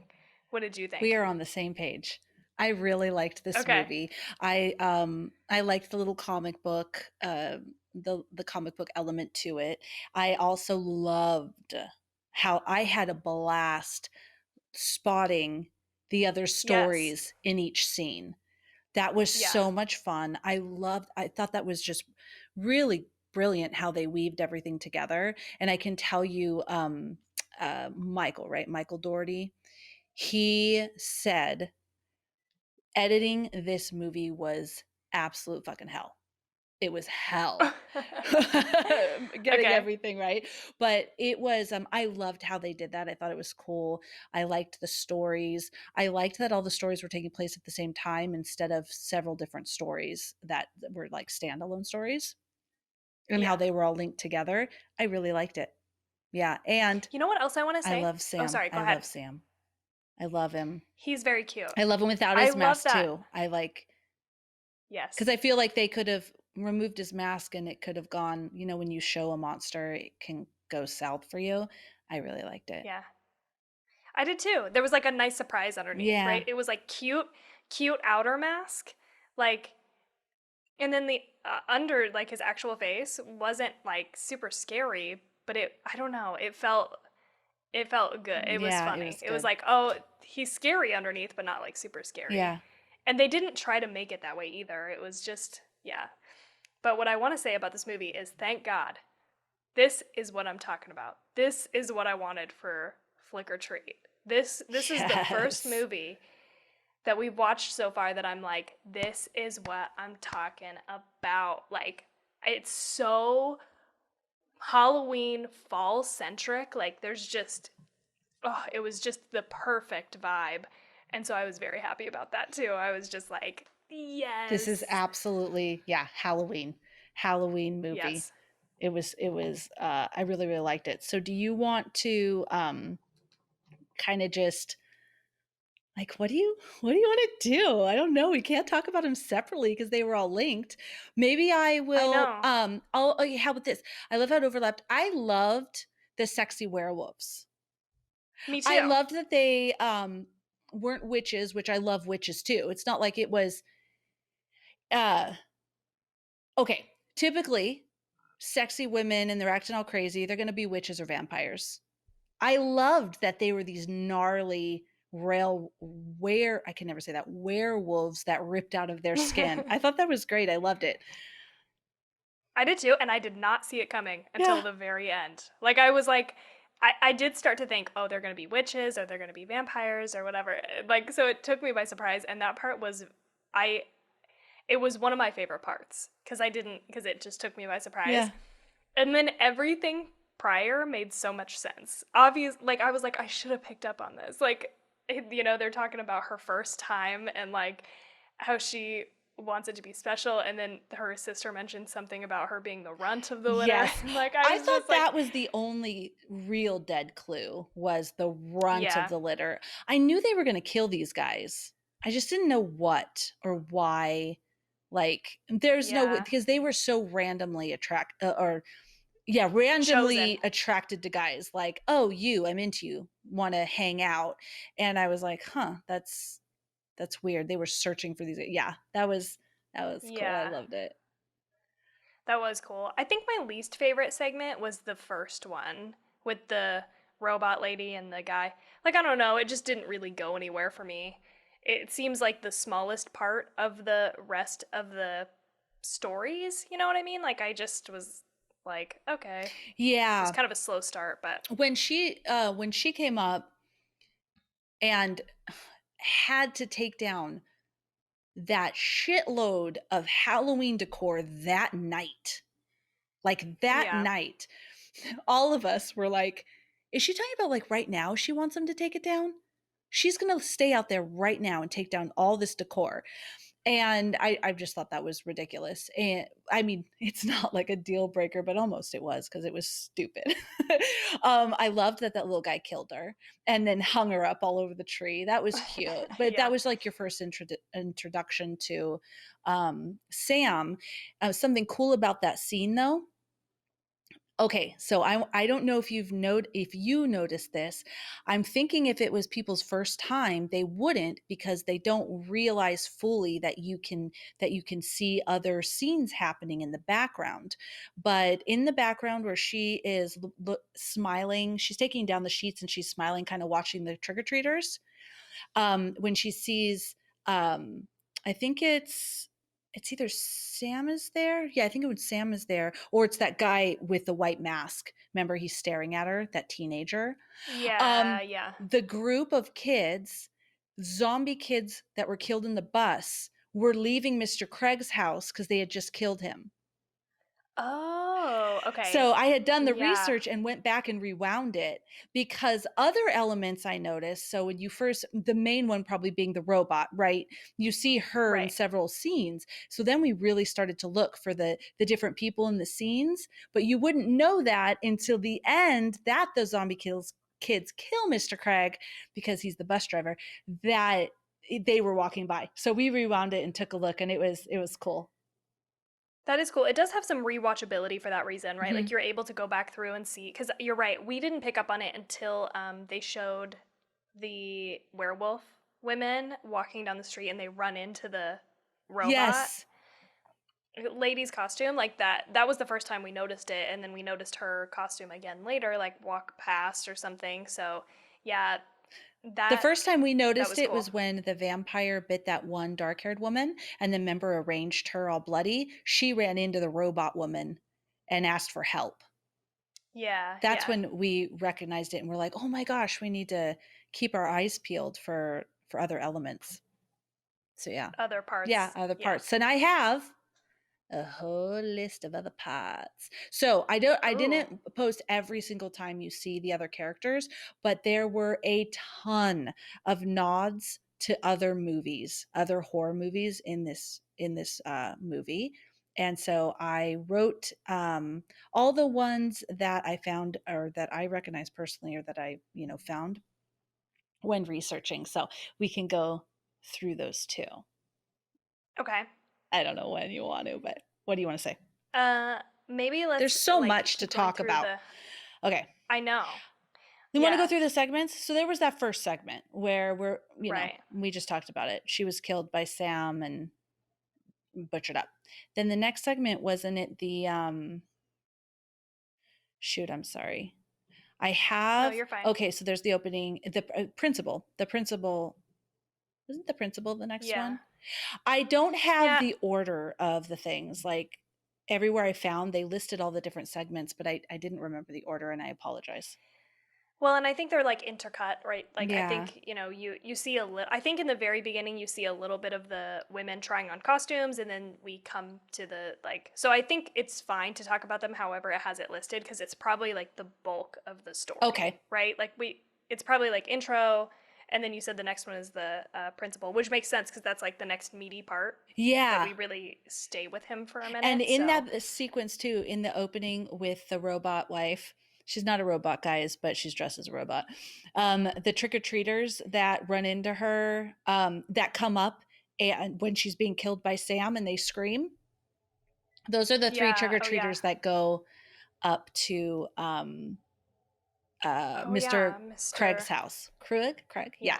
What did you We think? are on the same page. I really liked this Okay. movie. I liked the little comic book, the comic book element to it. I also loved how I had a blast spotting the other Yes. stories in each scene. That was Yeah. so much fun. I thought that was just really brilliant how they weaved everything together. And I can tell you, Michael, right? Michael Dougherty, he said editing this movie was absolute fucking hell. It was hell. Getting Okay. everything right. But it was I loved how they did that. I thought it was cool. I liked the stories. I liked that all the stories were taking place at the same time instead of several different stories that were like standalone stories, and how Yeah. they were all linked together. I really liked it. Yeah, and You know what else I want to I say? love Oh, Sam. sorry. Go I ahead. love Sam. I love him. He's very cute. I love him without I his love mask that. too. I like because Yes. I feel like they could have removed his mask and it could have gone, when you show a monster, it can go south for you. I really liked it. Yeah. I did too. There was like a nice surprise underneath, Yeah. right? It was like cute outer mask. Like and then the under like his actual face wasn't like super scary, but I don't know, it felt good. It was Yeah, it funny. was It was good. like, oh, he's scary underneath, but not like super scary. Yeah. And they didn't try to make it that way either. It was just yeah. But what I want to say about this movie is thank God. This is what I'm talking about. This is what I wanted for Flick or Treat. This is the first Yes. movie that we've watched so far that I'm like, this is what I'm talking about. Like, it's so Halloween fall centric. Like, there's just, oh, it was just the perfect vibe. And so I was very happy about that too. I was just like, This is yes, absolutely, yeah, Halloween movie. yes. It was I really really liked it. So do you want to kind of just like what do you want to do? I don't know. We can't talk about them separately because they were all linked. Maybe I I will know. okay, how about this? I love how it overlapped. I loved the sexy werewolves. Me I too. loved that they weren't witches, which I love witches too. It's not like it was uh okay, typically sexy women and they're acting all crazy, they're going to be witches or vampires. I loved that they were these gnarly I can never say that, werewolves that ripped out of their skin. I thought that was great. I loved it. I did too, and I did not see it coming until Yeah. the very end. Like I was like, I did start to think, oh, they're gonna be witches or they're gonna be vampires or whatever. Like so, it took me by surprise, and that part was, I, it was one of my favorite parts because it just took me by surprise, Yeah. and then everything prior made so much sense. Obvious, like I was like, I should have picked up on this. Like, they're talking about her first time and like how she wants it to be special, and then her sister mentioned something about her being the runt of the litter. Yes. Like I I was just thought like, that was the only real dead clue, was the runt of yeah, the litter. I knew they were going to kill these guys. I just didn't know what or why. Like, there's no, yeah, because they were so randomly chosen. randomly attracted to guys. Like, oh, I'm into you, want to hang out. And I was like, huh, that's weird. They were searching for these. Yeah, that was cool. I Yeah, loved it. that was cool. I think my least favorite segment was the first one with the robot lady and the guy. Like, I don't know, it just didn't really go anywhere for me. It seems like the smallest part of the rest of the stories, you know what I mean? Like, I just was like, okay. It was Yeah, kind of a slow start, but when she came up and had to take down that shitload of Halloween decor that night, like that yeah. night, all of us were like, is she talking about like right now she wants them to take it down? She's going to stay out there right now and take down all this decor. And I just thought that was ridiculous. And I mean, it's not like a deal breaker, but almost it was, because it was stupid. I loved that little guy killed her and then hung her up all over the tree. That was cute. But that Yeah. was like your first introduction to Sam. Something cool about that scene, though. Okay, so I don't know if if you noticed this. I'm thinking if it was people's first time, they wouldn't, because they don't realize fully that you can see other scenes happening in the background. But in the background where she is smiling, she's taking down the sheets and she's smiling, kind of watching the trick-or-treaters. When she sees, I think it's either Sam is there. Yeah, I think it was Sam is there, or it's that guy with the white mask. Remember, he's staring at her, that teenager. Yeah, yeah. The group of kids, zombie kids that were killed in the bus, were leaving Mr. Craig's house because they had just killed him. Oh, okay. So I had done the Yeah, research and went back and rewound it, because other elements I noticed. So when you first, the main one probably being the robot, right? You see her in right. several scenes. So then we really started to look for the different people in the scenes, but you wouldn't know that until the end, that the zombie kids kill Mr. Craig because he's the bus driver, that they were walking by. So we rewound it and took a look, and it was cool. That is cool. It does have some rewatchability for that reason, right? Like Mm-hmm. you're able to go back through and see, because you're right. We didn't pick up on it until they showed the werewolf women walking down the street and they run into the robot Yes. lady's costume. Like that was the first time we noticed it, and then we noticed her costume again later, like walk past or something. So yeah, The that first time we that noticed was it cool. was when the vampire bit that one dark-haired woman, and the member arranged her all bloody. She ran into the robot woman and asked for help. Yeah, That's yeah. when we recognized it and we're like, "Oh my gosh, we need to keep our eyes peeled for other elements." So yeah. Other Yeah, parts. other Yeah. parts. And I have a whole list of other parts. So I Ooh. didn't post every single time you see the other characters, but there were a ton of nods to other movies, other horror movies in this movie. And so I wrote all the ones that I found, or that I recognize personally, or that I found when researching. So we can go through those too. Okay. I don't know when you want to, but what do you want to say? Uh, Maybe There's let's so like much to keep going talk through about. the. Okay. I know. You want to go Yeah. through the segments? So there was that first segment where Right. we just talked about it. She was killed by Sam and butchered up. Then the next segment, wasn't it the shoot, I'm sorry. I No, have you're fine. okay, so there's the opening, the principal. The principal, isn't the principal the next Yeah. one? I don't have Yeah. the order of the things. Like, everywhere I found, they listed all the different segments, but I didn't remember the order, and I apologize. Well, and I think they're like intercut, right? Like I Yeah. think, you see a little I think in the very beginning you see a little bit of the women trying on costumes, and then we come to the like, so I think it's fine to talk about them however it has it listed, because it's probably like the bulk of the story, Okay. right? Like it's probably like intro, And then you said the next one is the principal, which makes sense because that's like the next meaty part that Yeah. we really stay with him for a And minute. in So that sequence too, in the opening with the robot wife, she's not a robot, guys, but she's dressed as a robot. The trick-or-treaters that run into her, that come up and when she's being killed by Sam and they scream, those are the three yeah, oh yeah, trick-or-treaters that go up to oh Mr. yeah, Craig's Mr. house. Craig? Yeah. Yeah,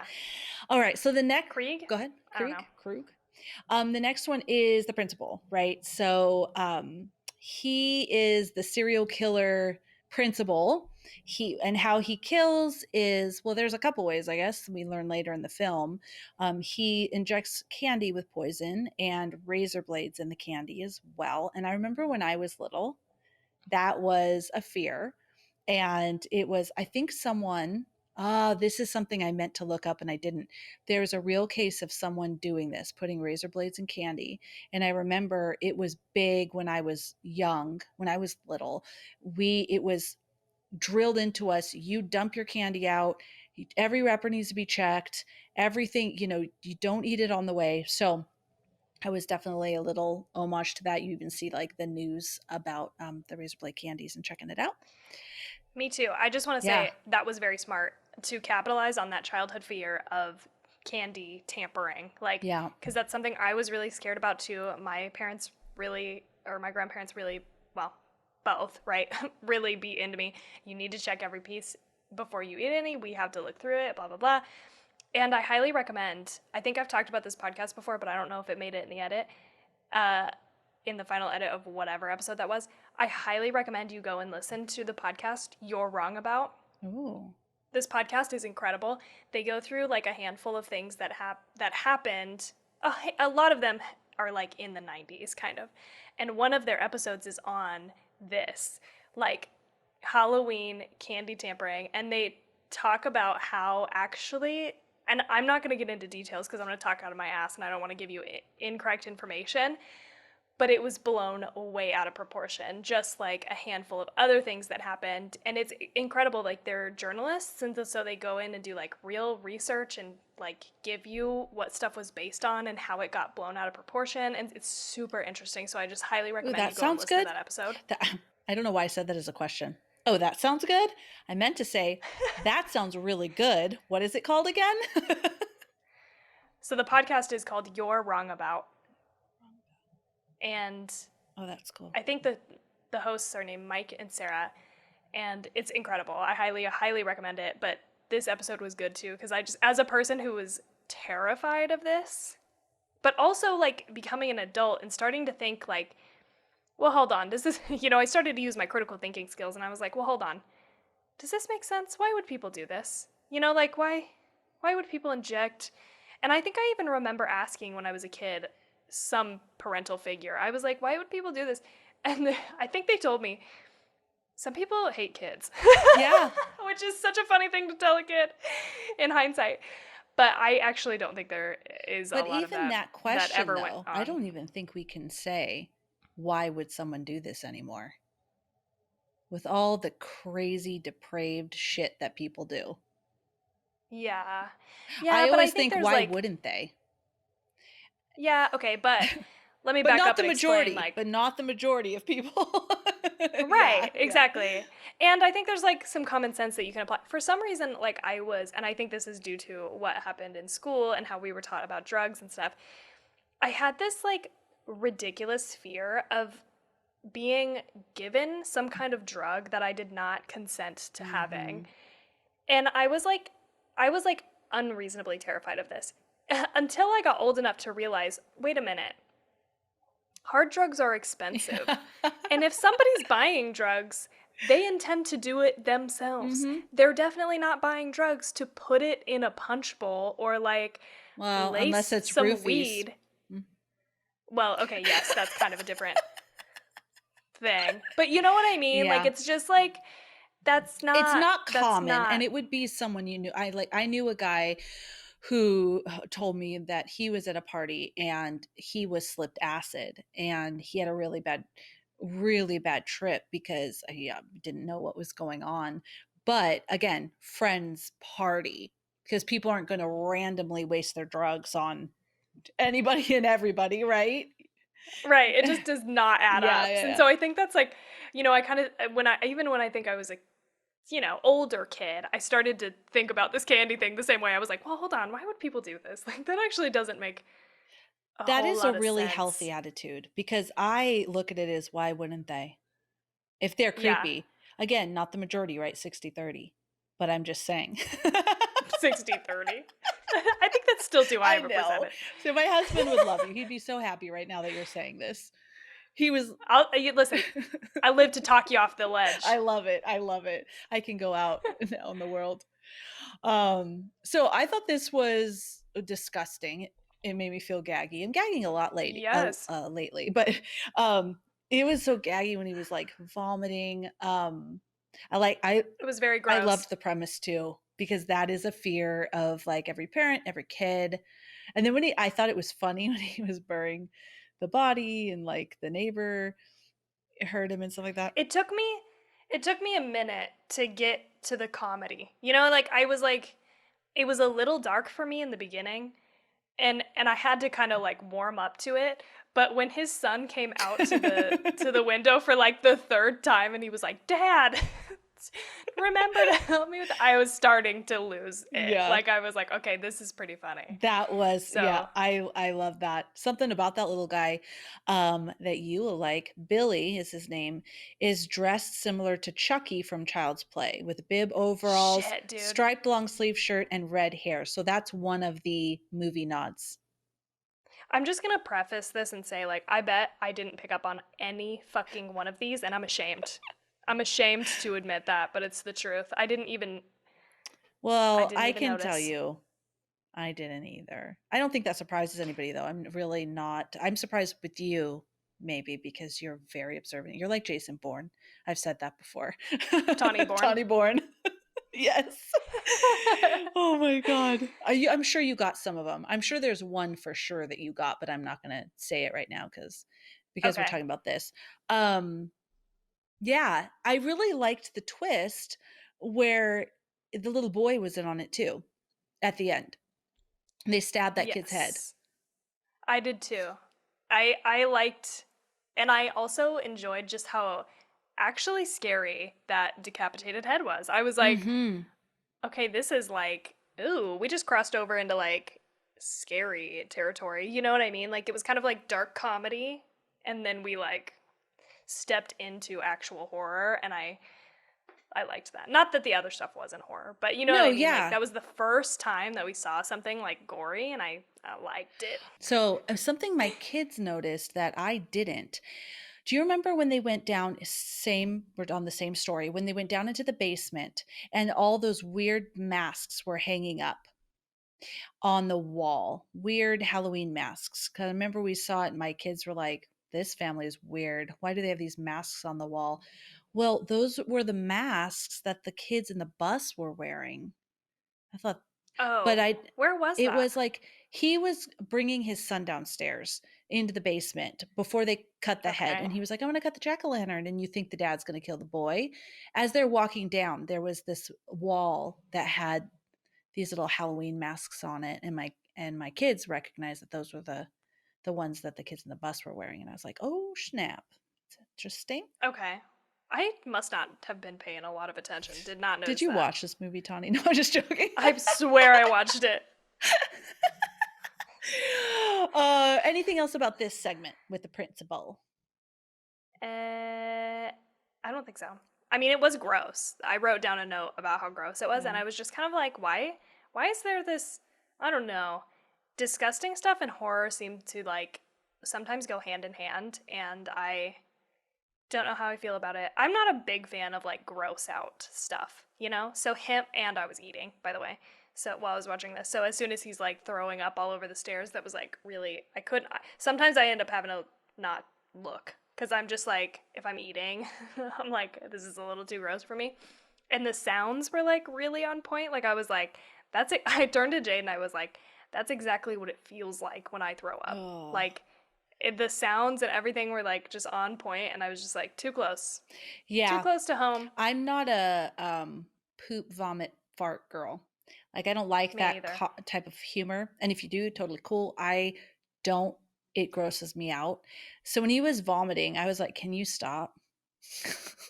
All right. So the next, Krieg. go ahead. I don't know. Krug. The next one is the principal, right? So he is the serial killer principal. And how he kills is, well, there's a couple ways, I guess. We learn later in the film. He injects candy with poison and razor blades in the candy as well. And I remember when I was little, that was a fear. And it was, I think someone, this is something I meant to look up and I didn't. There's a real case of someone doing this, putting razor blades in candy. And I remember it was big when I was young, when I was little. It was drilled into us. You dump your candy out. Every wrapper needs to be checked. Everything, you don't eat it on the way. So I was definitely a little homage to that. You even see like the news about the razor blade candies and checking it out. Me too. I just want to Yeah. say that was very smart to capitalize on that childhood fear of candy tampering. Like, Yeah. because that's something I was really scared about too. My parents really, or my grandparents really, well, both, right? really beat into me. You need to check every piece before you eat any. We have to look through it, blah, blah, blah. And I highly recommend, I think I've talked about this podcast before, but I don't know if it made it in the edit. Uh, in the final edit of whatever episode that was, I highly recommend you go and listen to the podcast You're Wrong About. Ooh. This podcast is incredible. They go through like a handful of things that happened. A lot of them are like in the 90s kind of. And one of their episodes is on this, like Halloween candy tampering, and they talk about how actually, and I'm not going to get into details because I'm going to talk out of my ass and I don't want to give you incorrect information, but it was blown way out of proportion, just like a handful of other things that happened. And it's incredible. Like, they're journalists, and so they go in and do like real research and like give you what stuff was based on and how it got blown out of proportion. And it's super interesting. So I just highly Ooh, recommend that you go and sounds listen to good. that episode. I don't know why I said that as a question. Oh, that sounds good. I meant to say that sounds really good. What is it called again? So the podcast is called You're Wrong About. And Oh, that's cool. I think the hosts are named Mike and Sarah, and it's incredible. I highly recommend it. But this episode was good too, because I just, as a person who was terrified of this, but also like becoming an adult and starting to think like, well, hold on, does this, I started to use my critical thinking skills, and I was like, well, hold on, does this make sense? Why would people do this? Like why would people inject? And I think I even remember asking when I was a kid some parental figure. I was like, why would people do this? And I think they told me some people hate kids. Yeah. Which is such a funny thing to tell a kid in hindsight. But I actually don't think there is a But lot of even that question, ever went though, I on. don't even think we can say, why would someone do this anymore? With all the crazy, depraved shit that people do. Yeah. I Yeah, but I always think think, there's why like, wouldn't they? yeah, okay, but let me But back not up the and explain, majority. like, But not the majority of people. right, Yeah. exactly. And I think there's like some common sense that you can apply. For some reason, like and I think this is due to what happened in school and how we were taught about drugs and stuff. I had this like ridiculous fear of being given some kind of drug that I did not consent to having. And I was like unreasonably terrified of this until I got old enough to realize, wait a minute. Hard drugs are expensive. And if somebody's buying drugs, they intend to do it themselves. Mm-hmm. They're definitely not buying drugs to put it in a punch bowl or like Well, unless lace it's some roofies. weed. Well, okay, yes, that's kind of a different thing. But you know what I mean? Like, Yeah. it's just like, that's It's not, not that's common, and not, it would be someone you knew. I knew a guy who told me that he was at a party and he was slipped acid and he had a really bad trip because he didn't know what was going on. But again, friends party. because people aren't going to randomly waste their drugs on anybody and everybody, right? Right. It just does not add Yeah, up. yeah, And yeah. so I think that's like, I kind of, when I think I was a, older kid, I started to think about this candy thing the same way. I was like, well, hold on. Why would people do this? Like, that actually doesn't make a That whole is a lot of really healthy sense. attitude because I look at it as why wouldn't they? If they're Yeah. creepy. Again, not the majority, right? 60-30. But I'm just saying. 60-30. I think that's still too high I of a know. percentage. So my husband would love you. He'd be so happy right now that you're saying this. He was Listen, I live to talk you off the ledge. I love it. I love it. I can go out now in the world. So I thought this was disgusting. It made me feel gaggy. I'm gagging a lot Yes. lately, but um it was so gaggy when he was like vomiting. I like It was very I gross. loved the premise too because that is a fear of like every parent, every kid. And then I thought it was funny when he was burying the body and like the neighbor heard him and stuff like that. It took me a minute to get to the comedy. Like I was like it was a little dark for me in the beginning, and I had to kind of like warm up to it. But when his son came out to the window for like the third time and he was like, "Dad, remember to help me with that," I was starting to lose it. Yeah. Like I was like, "Okay, this is pretty funny." That was yeah, So, I love that. Something about that little guy that you will like, Billy is his name, is dressed similar to Chucky from Child's Play with bib overalls, shit, dude. striped long sleeve shirt and red hair. So that's one of the movie nods. I'm just gonna preface this and say, like, I bet I didn't pick up on any fucking one of these, and I'm ashamed. I'm ashamed to admit that, but it's the truth. I Well, didn't I even can tell notice. you I didn't either. I don't think that surprises anybody though. I'm really not. I'm surprised with you maybe because you're very observant. You're like Jason Bourne. I've said that before. Tawny born. Tawny Bourne. Yes. Oh my god. I'm sure you got some of them. I'm sure there's one for sure that you got, but I'm not going to say it right now because we're Okay. talking about this. Um yeah, I really liked the twist where the little boy was in on it too at the end. They stabbed that kid's head. Yes. I did too. I liked, and I also enjoyed just how actually scary that decapitated head was. I was like, Mhm. okay, this is like, ooh, we just crossed over into like scary territory. You know what I mean? Like it was kind of like dark comedy, and then we like stepped into actual horror, and I liked that. Not that the other stuff wasn't horror, but you know what No, I mean? Like yeah. that was the first time that we saw something like gory, and I liked it. So, something my kids noticed that I didn't. Do you remember when they went down we're on the same story, when they went down into the basement and all those weird masks were hanging up on the wall? Weird Halloween masks. Cuz I remember we saw it and my kids were like, "This family is weird. Why do they have these masks on the wall?" Well, those were the masks that the kids in the bus were wearing. I thought but Oh, I where was it that? was like he was bringing his son downstairs into the basement before they cut the head, and Okay. he was like, "I wanna cut the jack-o'-lantern," and you think the dad's gonna kill the boy. As they're walking down, there was this wall that had these little Halloween masks on it, and my kids recognized that those were the ones that the kids in the bus were wearing, and I was like, "Oh, snap. It's interesting." Okay. I must not have been paying a lot of attention. Did not Did notice you that. watch this movie, Tawny? No, I'm just joking. I swear I watched it. Anything else about this segment with the principal? I don't think so. I mean, it was gross. I wrote down a note about how gross it was, and Yeah. I was just kind of like, why? Why is there this? I don't know. Disgusting stuff and horror seem to like sometimes go hand in hand, and I don't know how I feel about it. I'm not a big fan of like gross out stuff, you know? So him and I was eating, by the way. So while I was watching this. So as soon as he's like throwing up all over the stairs, that was like really I couldn't sometimes I end up having to not look cuz I'm just like if I'm eating, I'm like this is a little too gross for me. And the sounds were like really on point. Like I was like that's it. I turned to Jade and I was like that's exactly what it feels like when I throw up. Oh. Like the sounds and everything were like just on point and I was just like too Yeah. close to home. I'm not a poop vomit fart girl. Like, I don't like Me that either. type of humor. And if you do, totally cool. I don't, it grosses me out. So when he was vomiting, I was like, can you stop?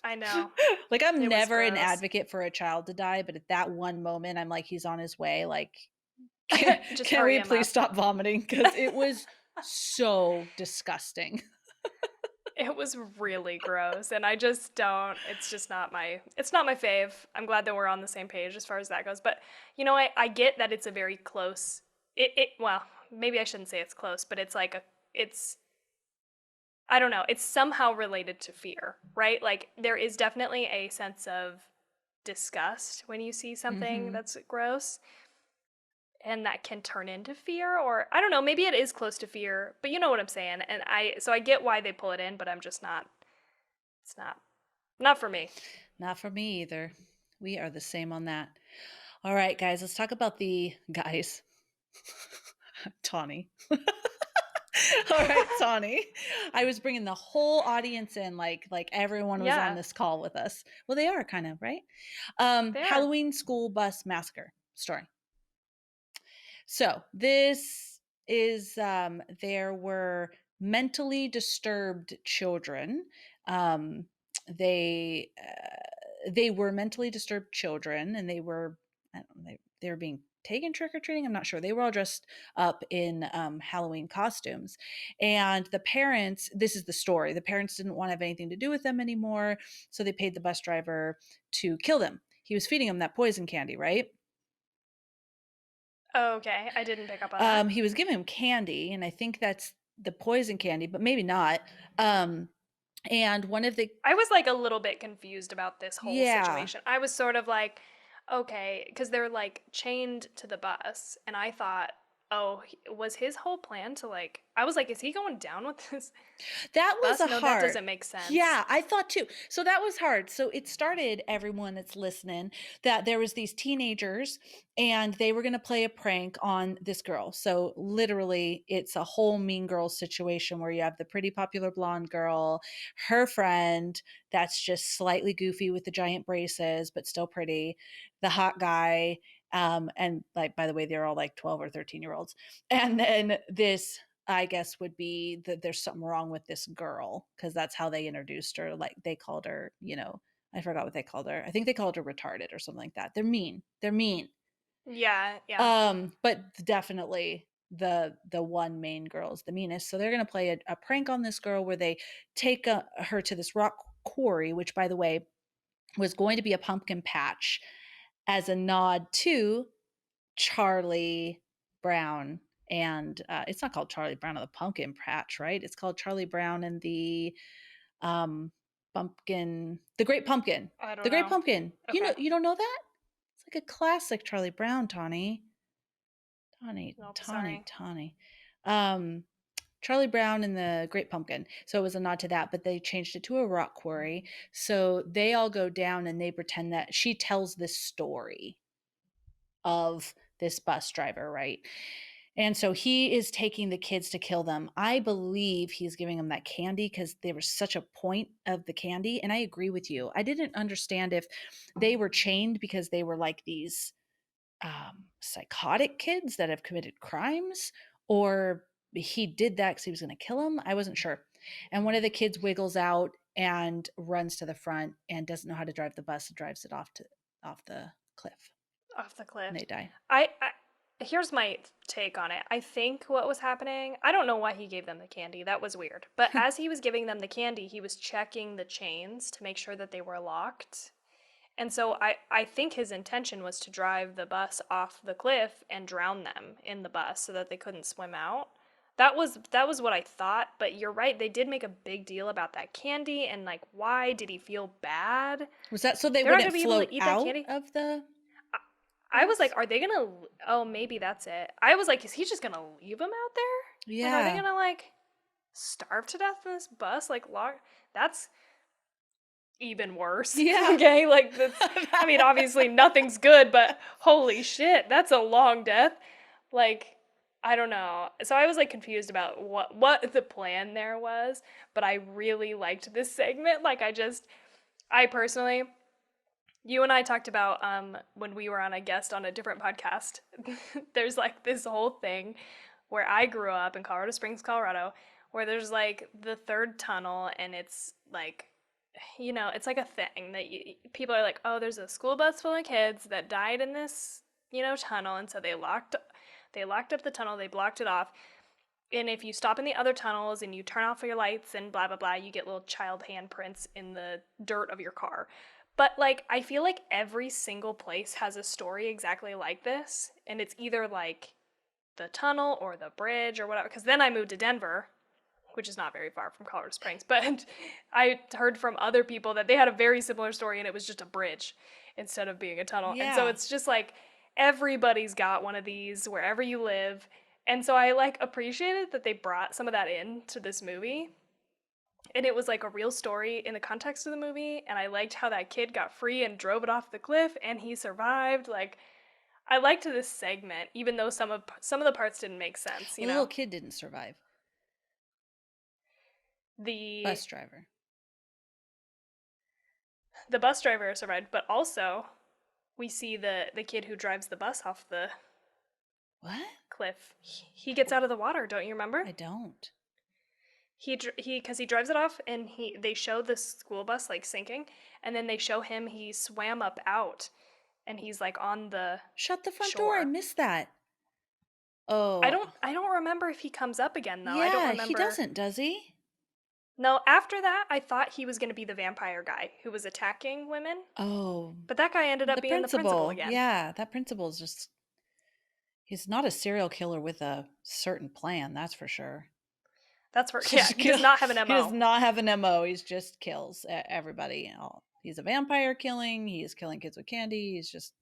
I know. Like, I'm It was never an gross. advocate for a child to die, but at that one moment, I'm like, he's on his way. Like, can, Just can hurry we him please up. stop vomiting? Because it was so disgusting. It was really gross, and I just don't. It's just not my. It's not my fave. I'm glad that we're on the same page as far as that goes. But I get that it's a very close. Well, maybe I shouldn't say it's close, but it's like a. It's I don't know. It's somehow related to fear, right? Like there is definitely a sense of disgust when you see something Hmm. that's gross, and that can turn into fear, or I don't know, maybe it is close to fear, but you know what I'm saying. And I get why they pull it in, but I'm just not. It's not for me. Not for me either. We are the same on that. All right, guys, let's talk about the guys. Tawny. All right, Tawny. I was bringing the whole audience in, like everyone was on Yeah, this call with us. Well, they are kind of, right? there. Halloween school bus massacre story. So this is there were mentally disturbed children. Um, they they were mentally disturbed children, and they were, I don't know, they were being taken trick or treating. I'm not sure. They were all dressed up in Halloween costumes, and the parents. This is the story. The parents didn't want to have anything to do with them anymore, so they paid the bus driver to kill them. He was feeding them that poison candy, right? Okay, I didn't pick up on that. He was giving him candy, and I think that's the poison candy, but maybe not. Um, and one of the I was like a little bit confused about this whole yeah, situation. I was sort of like, okay, because they're like chained to the bus, and I thought, oh, was his whole plan to like? I was like, is he going down with this that was bus? a No, that hard. doesn't make sense. Yeah, I thought too. So that was hard. So it started, everyone that's listening, that there was these teenagers and they were going to play a prank on this girl. So literally it's a whole Mean Girls situation where you have the pretty popular blonde girl, her friend that's just slightly goofy with the giant braces but still pretty, the hot guy, and like, by the way, they're all like 12 or 13-year-olds. And then this, I guess, would be that there's something wrong with this girl, because that's how they introduced her. Like, they called her, I forgot what they called her. I think they called her retarded or something like that. They're mean. They're mean. Yeah, yeah. But definitely the one main girl is the meanest. So they're gonna play a prank on this girl where they take her to this rock quarry, which, by the way, was going to be a pumpkin patch as a nod to Charlie Brown. And it's not called Charlie Brown of the Pumpkin Patch, right? It's called Charlie Brown and um, the Great Pumpkin. I don't The Great know. Pumpkin. Okay. You don't know that? It's like a classic Charlie Brown, Tawny. Tawny, Nope. Tawny, Sorry. Tawny. Um, Charlie Brown and the Great Pumpkin. So it was a nod to that, but they changed it to a rock quarry. So they all go down and they pretend that she tells this story of this bus driver, right? And so he is taking the kids to kill them. I believe he's giving them that candy because there was such a point of the candy. And I agree with you. I didn't understand if they were chained because they were like these psychotic kids that have committed crimes, or he did that because he was going to kill them. I wasn't sure. And one of the kids wiggles out and runs to the front and doesn't know how to drive the bus and drives it off the cliff, Off the and cliff. they die. I here's my take on it. I think what was happening, I don't know why he gave them the candy. That was weird. But as he was giving them the candy, he was checking the chains to make sure that they were locked. And so I think his intention was to drive the bus off the cliff and drown them in the bus so that they couldn't swim out. That was what I thought, but you're right. They did make a big deal about that candy and like why did he feel bad? Was that so they They're not wouldn't going to be able float to eat that out candy. of the I was like, bus? are they gonna? Oh, maybe that's it. I was like, is he just gonna leave them out there? Like, are they Yeah. gonna like starve to death in this bus? Like, that's even worse. Yeah. Okay, like that's. I mean, obviously nothing's good, but holy shit, that's a long death. Like, I don't know. So I was like confused about what the plan there was, but I really liked this segment. Like, I personally You and I talked about when we were on a guest on a different podcast. There's like this whole thing where I grew up in Colorado Springs, Colorado, where there's like the third tunnel, and it's like, it's like a thing that people are like, oh, there's a school bus full of kids that died in this, tunnel, and so they locked up the tunnel, they blocked it off. And if you stop in the other tunnels and you turn off your lights and blah blah blah, you get little child handprints in the dirt of your car. But like I feel like every single place has a story exactly like this, and it's either like the tunnel or the bridge or whatever. Because then I moved to Denver, which is not very far from Colorado Springs, but I heard from other people that they had a very similar story, and it was just a bridge instead of being a tunnel. And so Yeah. it's just like everybody's got one of these wherever you live. And so I like appreciated that they brought some of that into this movie. And it was like a real story in the context of the movie, and I liked how that kid got free and drove it off the cliff and he survived. Like I liked this segment even though some of the parts didn't make sense, Well, the little kid didn't survive. The Bus driver. the bus driver survived, but also we see the kid who drives the bus off the What? cliff. He gets out of the water, don't you remember? I don't. He because he drives it off, and they show the school bus like sinking, and then they show him he swam up out, and he's like on the Shut the front door. I shore. missed that. I Oh. don't I don't remember if he comes up again though. I don't Yeah, he remember. doesn't, does he? No, after that I thought he was going to be the vampire guy who was attacking women, Oh, but that guy ended up the being the principal principal. again. Yeah, that principal is just, he's not a serial killer with a certain plan, that's for sure. That's for yeah, Just he does kill. not have an He does MO. not have an MO. He just kills everybody. He's a vampire killing. He's killing kids with candy. He's just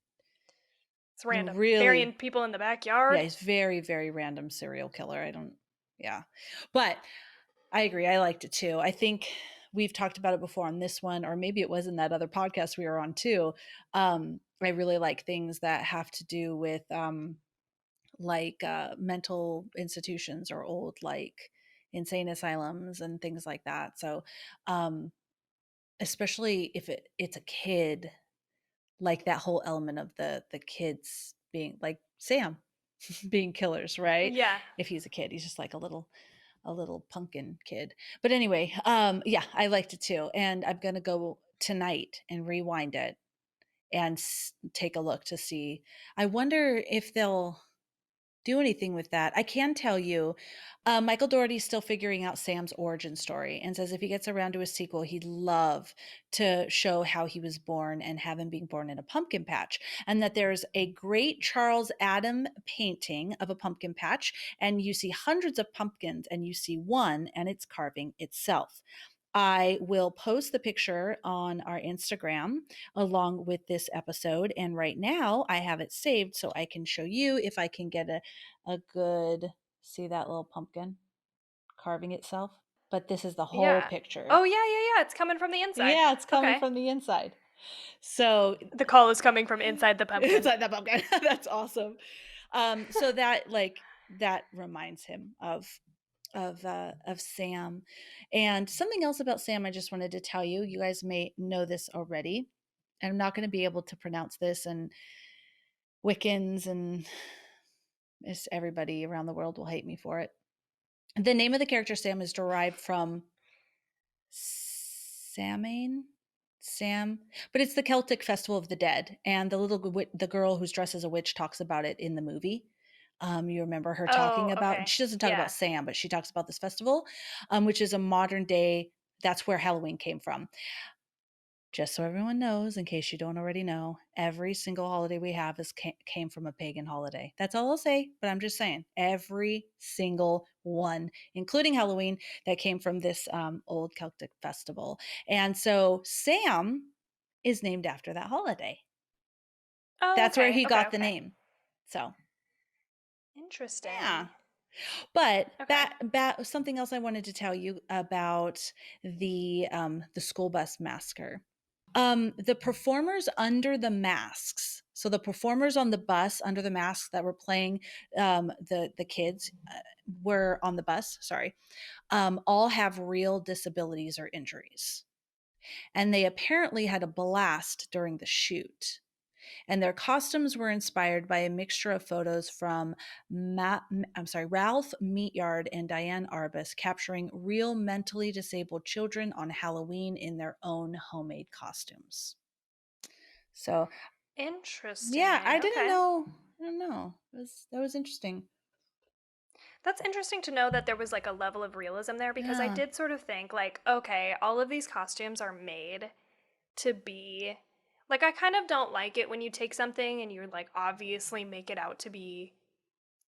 It's random. really, Burying people in the yeah, backyard. he's very, very random serial killer. I don't, yeah. But I agree. I liked it too. I think we've talked about it before on this one, or maybe it was in that other podcast we were on too. I really like things that have to do with mental institutions or old like insane asylums and things like that. So um, especially if it's a kid, like that whole element of the kids being like Sam being killers, right? Yeah. If he's a kid, he's just like a little pumpkin kid. But anyway, yeah, I liked it too. And I'm going to go tonight and rewind it and take a look to see. I wonder if they'll do anything with that. I can tell you, Michael Dougherty's still figuring out Sam's origin story and says if he gets around to a sequel, he'd love to show how he was born and have him being born in a pumpkin patch. And that there's a great Charles Adam painting of a pumpkin patch, and you see hundreds of pumpkins, and you see one, and it's carving itself. I will post the picture on our Instagram along with this episode. And right now I have it saved so I can show you if I can get a good, see that little pumpkin carving itself. But this is the whole Yeah. picture. Oh yeah, yeah, yeah. It's coming from the inside. Yeah, it's coming Okay. from the inside. So The call is coming from inside the it's pumpkin. like that pumpkin. That's awesome. So that like that reminds him of Sam. And something else about Sam I just wanted to tell you. You guys may know this already. I'm not going to be able to pronounce this, and Wiccans and everybody around the world will hate me for it. The name of the character Sam is derived from Samhain, Sam, but it's the Celtic festival of the dead, and the girl who's dressed as a witch talks about it in the movie. You remember her talking Oh, about, okay. she doesn't talk Yeah. about Sam, but she talks about this festival, which is a modern day, that's where Halloween came from. Just so everyone knows, in case you don't already know, every single holiday we have came from a pagan holiday. That's all I'll say, but I'm just saying, every single one, including Halloween, that came from this old Celtic festival. And so Sam is named after that holiday. Oh, That's where okay. he Okay, got the okay. name. So, Interesting. yeah. But Okay. something else I wanted to tell you about the school bus massacre. The performers under the masks. So the performers on the bus under the masks that were playing the kids were on the bus. Sorry, all have real disabilities or injuries. and they apparently had a blast during the shoot. And their costumes were inspired by a mixture of photos from Ralph Meatyard and Diane Arbus capturing real mentally disabled children on Halloween in their own homemade costumes. So, yeah, I Interesting. didn't Okay. know. I don't know. That was interesting. That's interesting to know that there was like a level of realism there because I Yeah. did sort of think like, okay, all of these costumes are made to be like I kind of don't like it when you take something and you like obviously make it out to be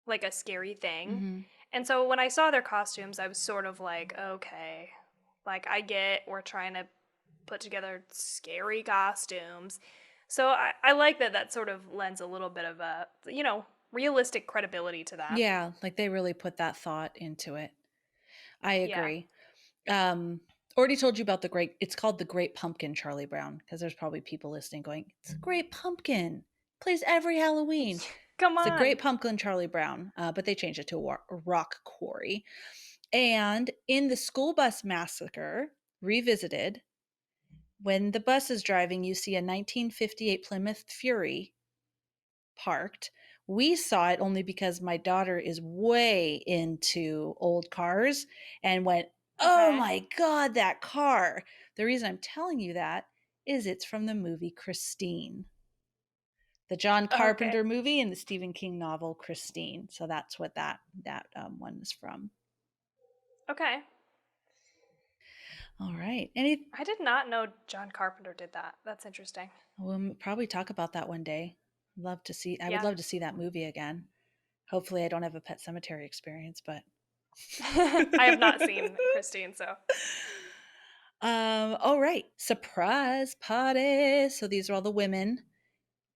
like a scary thing. Mm-hmm. And so when I saw their costumes, I was sort of like, okay, like I get we're trying to put together scary costumes. So I like that that sort of lends a little bit of a, realistic credibility to that. Yeah, like they really put that thought into it. I Yeah. agree. Um, Already told you about it's called the Great Pumpkin, Charlie Brown, because there's probably people listening going, it's a Great Pumpkin. Plays every Halloween. Come It's a on. Great Pumpkin, Charlie Brown, but they changed it to a rock quarry. And in the school bus massacre, revisited, when the bus is driving, you see a 1958 Plymouth Fury parked. We saw it only because my daughter is way into old cars and went, oh Okay. my God, that car. The reason I'm telling you that is it's from the movie Christine, the John Okay. Carpenter movie and the Stephen King novel Christine. So that's what that one is from. Okay. All right. I did not know John Carpenter did that. That's interesting. We'll probably talk about that one day. I would Yeah. love to see that movie again. Hopefully I don't have a Pet Cemetery experience, but I have not seen Christine, so. all right. Surprise party. So these are all the women,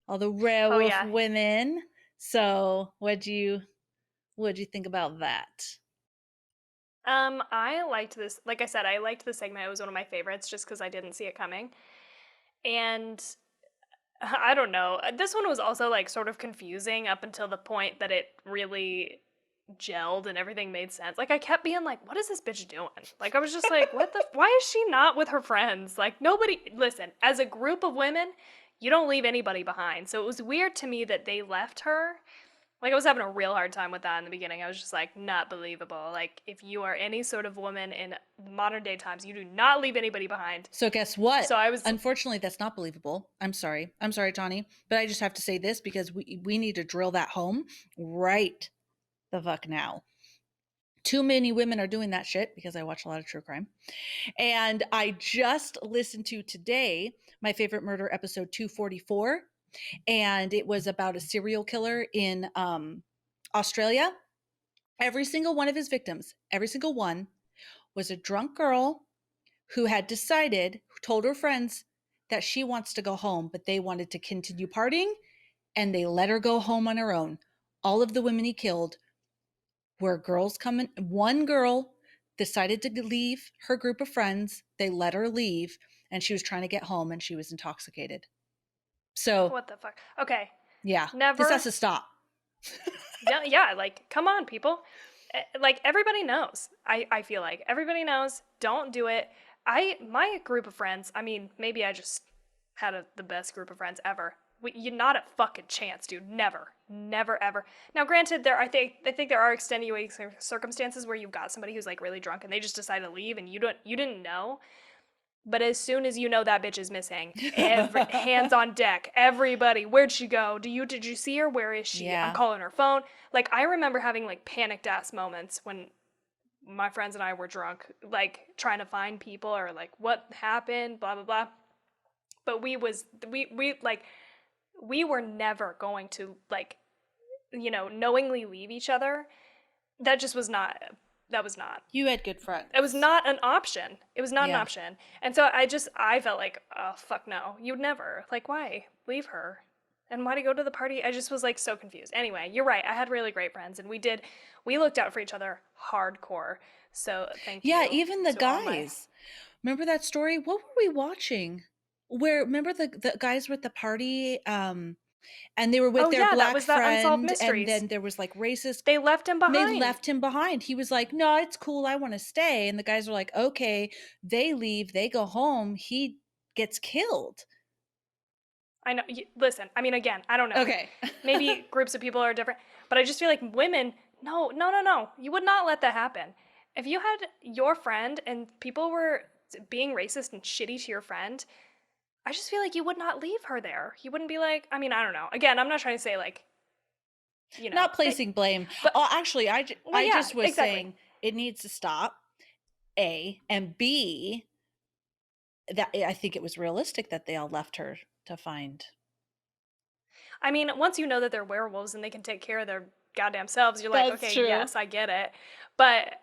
all the Oh werewolf yeah. women. So what'd you think about that? I liked this. Like I said, I liked the segment. It was one of my favorites just because I didn't see it coming. And I don't know. This one was also like sort of confusing up until the point that it really gelled and everything made sense. Like I kept being like, what is this bitch doing? Like I was just like, what the why is she not with her friends? Like nobody listen, as a group of women, you don't leave anybody behind. So it was weird to me that they left her. Like I was having a real hard time with that in the beginning. I was just like, not believable. Like if you are any sort of woman in modern day times, you do not leave anybody behind. So guess what? So I was Unfortunately, that's not believable. I'm sorry. I'm sorry, Tawny. But I just have to say this because we need to drill that home right the fuck now. Too many women are doing that shit because I watch a lot of true crime. And I just listened to today my favorite murder episode 244, and it was about a serial killer in Australia. Every single one of his victims, every single one, was a drunk girl who had decided, who told her friends that she wants to go home, but they wanted to continue partying, and they let her go home on her own. All of the women he killed were girls coming. One girl decided to leave her group of friends. They let her leave, and she was trying to get home, and she was intoxicated. So, what the fuck? Okay. yeah, this has Never to stop. yeah, yeah, like come on people. Like everybody knows. I feel like everybody knows. Don't do it. My group of friends, I mean, maybe I just had the best group of friends ever. You're not a fucking chance, dude. Never. Never ever. Now granted I think there are extenuating circumstances where you've got somebody who's like really drunk and they just decide to leave and you didn't know. But as soon as you know that bitch is missing, every hands on deck, everybody, where'd she go? Did you see her? Where is she? I'm Yeah. calling her phone. Like I remember having like panicked ass moments when my friends and I were drunk, like trying to find people or like what happened, blah blah blah. But we were never going to like knowingly leave each other. That just was not that was not You had good it was friends. not an option. It was not an Yeah. option. And so I felt like, oh fuck no. You'd never. Like why? Leave her. And why to go to the party? I just was like so confused. Anyway, you're right. I had really great friends and we looked out for each other hardcore. So thank Yeah, you even the to all my guys. Remember that story? What were we watching? Where remember the guys were at the party? And they were with Oh their yeah, that black was that Unsolved friend, and Mysteries. then there was like racist. They left him They behind. left him behind. He was like, "No, it's cool. I want to stay." And the guys were like, "Okay." They leave. They go home. He gets killed. I know. Listen, I mean, again, I don't know. Okay. Maybe groups of people are different, but I just feel like women, no, no, no, no. You would not let that happen. If you had your friend and people were being racist and shitty to your friend, I just feel like you would not leave her there. You wouldn't be like, I mean, I don't know. Again, I'm not trying to say like, Not placing blame. but Oh, actually, well, I yeah, just was exactly. saying it needs to stop. A and B, that I think it was realistic that they all left her to find. I mean, once you know that they're werewolves and they can take care of their goddamn selves, you're like, That's okay, true. yes, I get it. But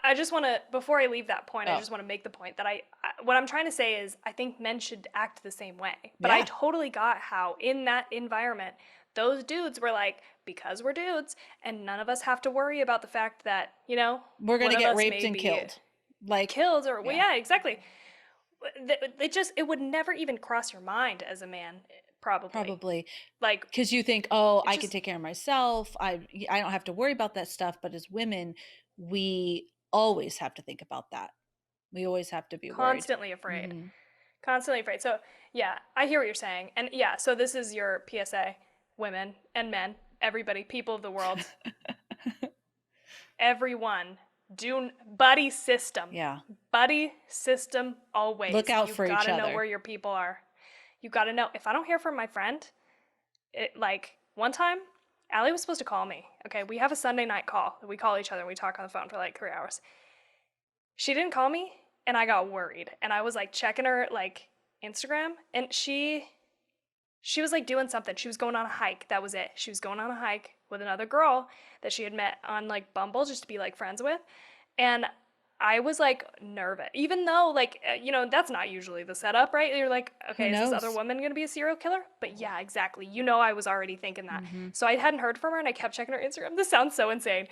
I just want to, before I leave that point, I Oh, just want to make the point that what I'm trying to say is, I think men should act the same way. But I yeah. totally got how in that environment, those dudes were like, because we're dudes, and none of us have to worry about the fact that, We're one gonna of get us raped may and be killed. Like, killed or, well, yeah. yeah, exactly. It would never even cross your mind as a man, probably. Probably. Like, Because you think, oh, it I can just take care of myself. I don't have to worry about that stuff. But as women, we always have to think about that. We always have to be worried. constantly afraid. Hmm. Constantly afraid. So, yeah, I hear what you're saying. And yeah, so this is your PSA, women and men, everybody, people of the world, everyone, do buddy system. Yeah. Buddy system Look always. out You for each gotta know other. where your people are. You gotta know. If I don't hear from my friend, like one time, Allie was supposed to call me. Okay, we have a Sunday night call. We call each other and we talk on the phone for like 3 hours. She didn't call me and I got worried. And I was like checking her like Instagram and she was like doing something. She was going on a hike. That was it. She was going on a hike with another girl that she had met on like Bumble just to be like friends with. And I was like nervous, even though like that's not usually the setup, right? You're like, Who okay, is this other knows? woman gonna be a serial killer? But yeah, exactly. I was already thinking that. Hmm. So I hadn't heard from her, and I kept checking her Instagram. This sounds so insane.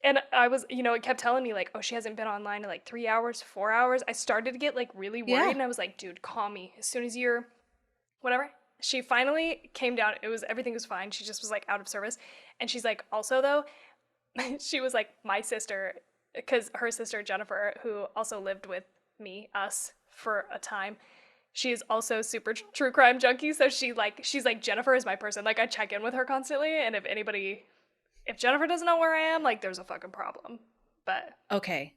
And I was, it kept telling me like, oh, she hasn't been online in like 3 hours, 4 hours. I started to get like really worried, Yeah. and I was like, dude, call me as soon as you're whatever. She finally came down. Everything was fine. She just was like out of service. And she's like, also though, she was like, my sister, because her sister Jennifer, who also lived with us for a time, she is also super true crime junkie. So she's like, Jennifer is my person. Like I check in with her constantly, and if Jennifer doesn't know where I am, like there's a fucking problem. But Okay.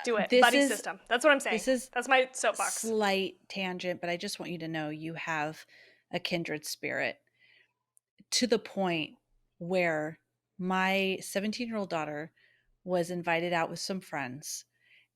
do it, This buddy is system. That's what I'm saying. this is That's my soapbox. slight tangent, but I just want you to know you have a kindred spirit to the point where my 17-year-old daughter was invited out with some friends,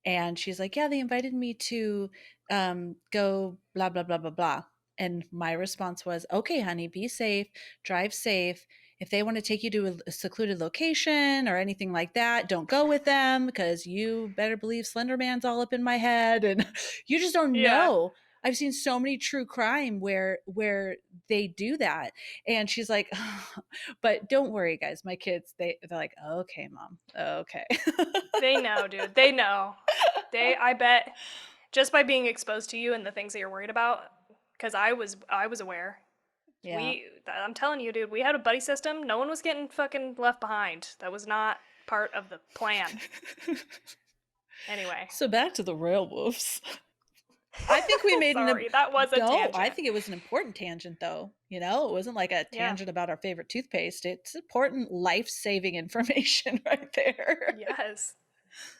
and she's like, yeah, they invited me to go blah blah blah blah blah. And my response was, okay honey, be safe, drive safe. If they want to take you to a secluded location or anything like that, don't go with them, because you better believe Slender Man's all up in my head. And you just don't Yeah. know. I've seen so many true crime where they do that. And she's like, but don't worry guys, my kids, they're like, okay mom, okay. They know, dude. They know. I bet, just by being exposed to you and the things that you're worried about, because I was aware. Yeah. I'm telling you, dude, we had a buddy system. No one was getting fucking left behind. That was not part of the plan. Anyway. So back to the werewolves. I think we made Sorry, that was a no, I tangent. think it was an important tangent though. It wasn't like a Yeah. tangent about our favorite toothpaste. It's important life-saving information right there. Yes.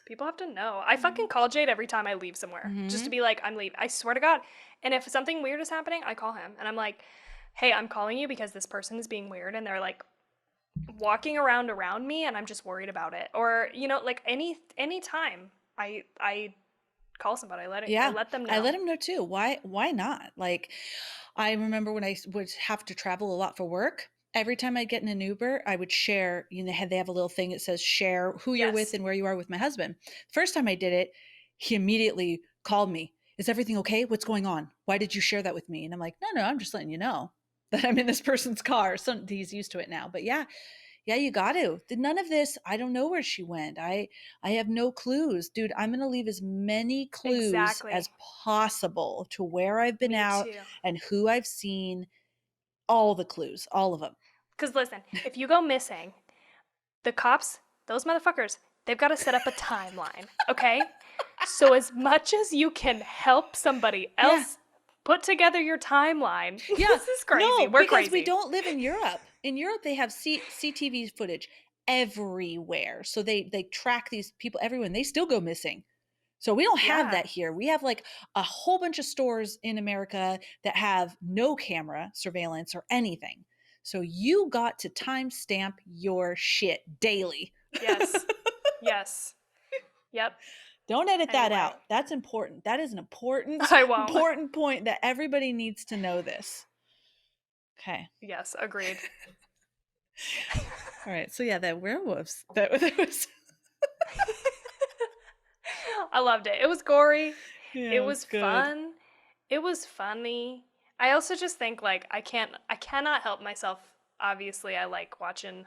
People have to know. I fucking call Jade every time I leave somewhere, just to Hmm. be like, I'm leaving. I swear to God. And if something weird is happening, I call him and I'm like, hey, I'm calling you because this person is being weird and they're like walking around me and I'm just worried about it. Or, like any time I call somebody, I Yeah, let them I know. let him know too. Why not? Like, I remember when I would have to travel a lot for work. Every time I'd get in an Uber, I would share. They have a little thing that says share who you're with Yes. and where you are with my husband. First time I did it, he immediately called me. Is everything okay? What's going on? Why did you share that with me? And I'm like, no, I'm just letting you know that I'm in this person's car. So he's used to it now. But yeah, yeah, you got to. None of this. I don't know where she went. I have no clues, dude. I'm gonna leave as many clues as Exactly. possible to where I've been Me out too. and who I've seen. all the clues, all of them. Because listen, if you go missing, the cops, those motherfuckers, they've got to set up a timeline, okay? So as much as you can help somebody Yeah. else put together your timeline, Yeah. this is crazy. No, We're because we crazy. don't live in Europe. In Europe, they have CTV footage everywhere. So they track these people everywhere and they still go missing. So we don't have Yeah. that here. We have like a whole bunch of stores in America that have no camera surveillance or anything. So you got to timestamp your shit daily. Yes. Yes. Yep. Don't edit that Anyway, out. That's important. That is an important, I won't. important point that everybody needs to know this. Okay. Yes, agreed. All right. So yeah, that werewolves. That was I loved it. It was gory. yeah, It it was was good. fun. It was funny. I also just think like I cannot help myself. Obviously, I like watching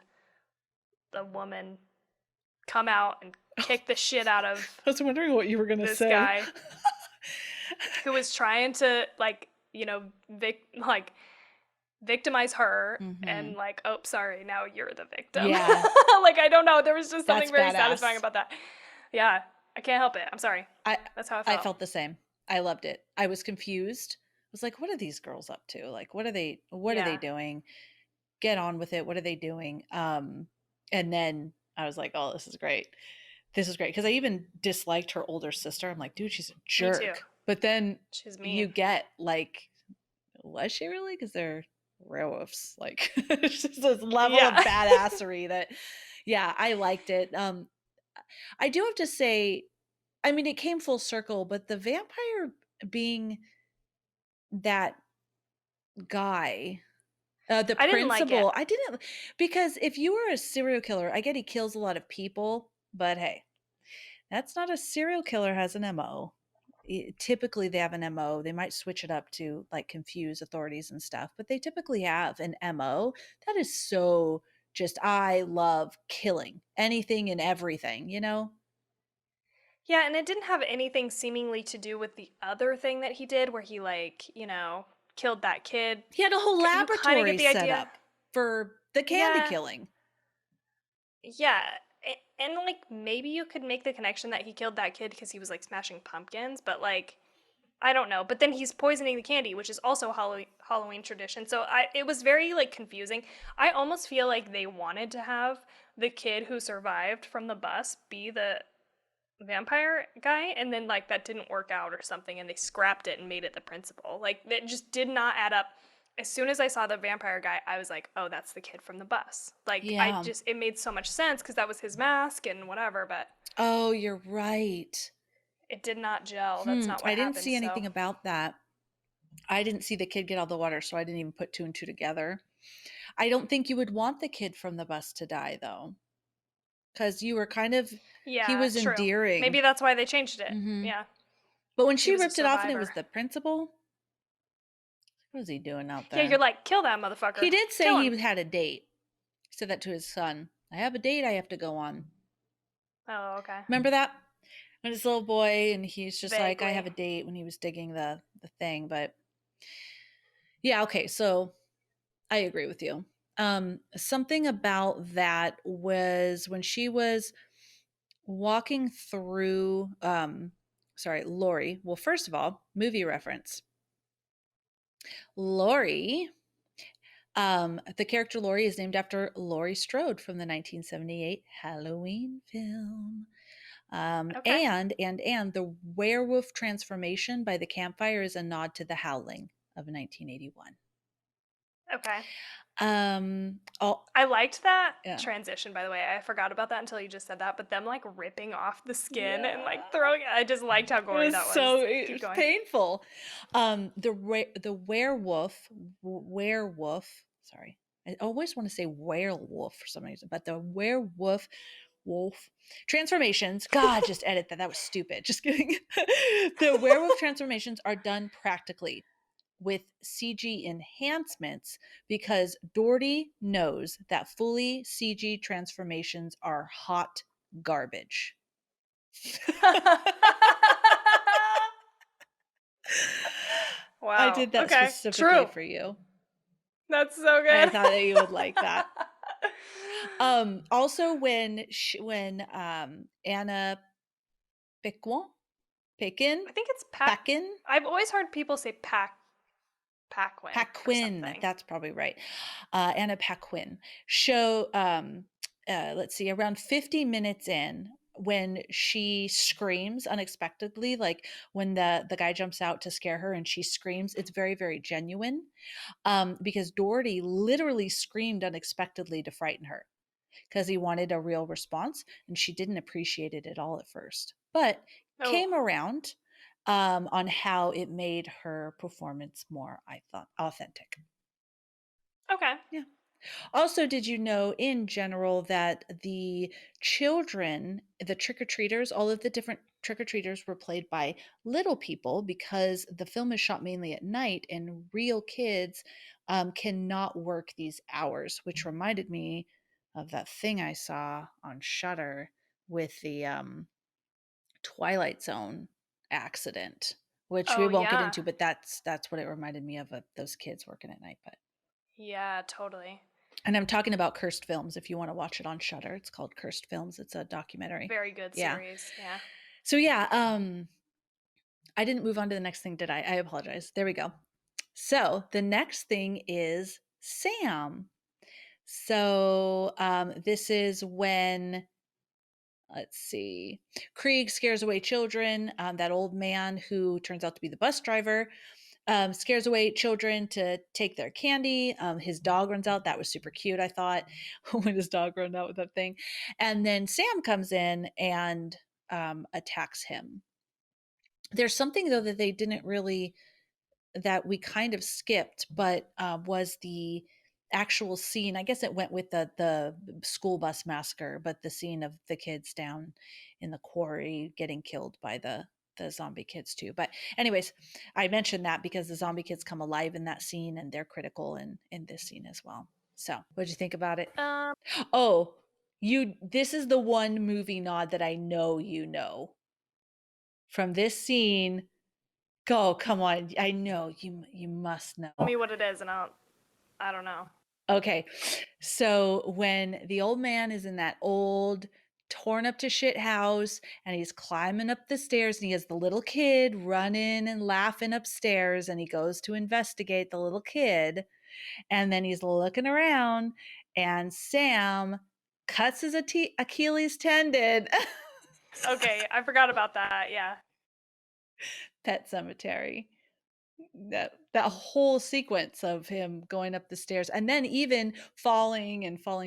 the woman come out and kick the shit out of I was wondering what you were gonna this say. guy who was trying to like, like victimize her Mm-hmm. and like, oh, sorry, now you're the victim. Yeah, Like I don't know, there was just that's something very satisfying badass. about that. Yeah, I can't help it. I'm sorry. I That's how I I felt. felt the same. I loved it. I was confused. I was like, what are these girls up to? Like, what are they Yeah. doing? Get on with it. What are they doing? And then I was like, oh, this is great. This is great. Because I even disliked her older sister. I'm like, dude, she's a Me too. jerk. But then She's you mean. get like, was she really? Because they're werewolves. Like it's just this level of Yeah. badassery that yeah, I liked it. I do have to say, I mean, it came full circle, but the vampire being that guy, the I didn't like it. principal, I didn't because if you were a serial killer, I get he kills a lot of people, but hey, that's not a serial killer has an MO. Typically, they have an MO. They might switch it up to like confuse authorities and stuff, but they typically have an MO that is so just, I love killing anything and everything, you know? Yeah, and it didn't have anything seemingly to do with the other thing that he did where he like, killed that kid. He had a whole You kind of get laboratory the set idea. up for the candy Yeah. killing. Yeah. And like maybe you could make the connection that he killed that kid because he was like smashing pumpkins, but like I don't know. But then he's poisoning the candy, which is also Halloween tradition. So it was very like confusing. I almost feel like they wanted to have the kid who survived from the bus be the vampire guy, and then like that didn't work out or something, and they scrapped it and made it the principal. Like it just did not add up. As soon as I saw the vampire guy, I was like, oh, that's the kid from the bus. Like Yeah. it made so much sense because that was his mask and whatever, but Oh, you're right. it did not gel. That's not what I didn't happened. see So anything about that. I didn't see the kid get out of the water, so I didn't even put two and two together. I don't think you would want the kid from the bus to die, though, because you were kind of, he yeah, was true. endearing. Maybe that's why they changed it. Hmm. Yeah, But when he she was a ripped it off and it was survivor. the principal, what was he doing out Yeah, you're there? like, kill that motherfucker. He did say Kill he him. had a date. He said that to his son. I have a date I have to go on. Oh, okay. Remember that? When his little boy, and he's just like, I have Vaguely. a date when he was digging the thing. But yeah, okay, so I agree with you. Something about that was when she was walking through sorry, Lori. Well, first of all, movie reference. Lori, the character Lori is named after Laurie Strode from the 1978 Halloween film. Okay. And the werewolf transformation by the campfire is a nod to The Howling of 1981. Okay. Oh I liked that yeah, transition, by the way. I forgot about that until you just said that. But them like ripping off the skin and yeah. like throwing, I just liked how It gory was that was. so it Keep was going. painful. The werewolf. Sorry, I always want to say werewolf for some reason, but the werewolf wolf transformations. God, just edit that. That was stupid. Just kidding. The werewolf transformations are done practically with CG enhancements because Dougherty knows that fully CG transformations are hot garbage. I Wow. did that Okay. specifically True. for you. That's so I good. thought that you would like that. Also when Anna Paquin Paquin I think it's Paquin I've always heard people say Paquin or Paquin, something. that's probably right. Anna Paquin show, let's see, around 50 minutes in, when she screams unexpectedly, like when the guy jumps out to scare her and she screams, it's very, very genuine. Because Dougherty literally screamed unexpectedly to frighten her because he wanted a real response, and she didn't appreciate it at all at first, but Oh, came around on how it made her performance more, I thought, authentic. okay. Yeah. Also, did you know in general that the children, the trick or treaters, all of the different trick or treaters were played by little people because the film is shot mainly at night and real kids cannot work these hours, which reminded me of that thing I saw on Shutter with the Twilight Zone accident, which we Oh, won't get yeah. into, but that's what it reminded me of those kids working at night. But Yeah, totally. and I'm talking about Cursed Films. If you want to watch it on Shutter, it's called Cursed Films. It's a documentary. Very good Yeah. series. Yeah. So yeah, I didn't move on to the next thing, did I? I apologize. There we go. So the next thing is Sam. So this is when, let's see, Krieg scares away children. That old man who turns out to be the bus driver scares away children to take their candy. His dog runs out. That was super cute, I thought, when his dog ran out with that thing. And then Sam comes in and attacks him. There's something, though, that they didn't really, that we kind of skipped, but was the actual scene. I guess it went with the school bus massacre, but the scene of the kids down in the quarry getting killed by the zombie kids too. But anyways, I mentioned that because the zombie kids come alive in that scene and they're critical in this scene as well. So, what did you think about it? Um, Oh, you this is the one movie nod that I know you know. From this scene, go, come on. I know you must tell know. me what it is, and I don't know. Okay. So when the old man is in that old torn up to shit house and he's climbing up the stairs and he has the little kid running and laughing upstairs and he goes to investigate the little kid and then he's looking around and Sam cuts his Achilles tendon. Okay, I forgot about that. Yeah. Pet Cemetery. That whole sequence of him going up the stairs and then even falling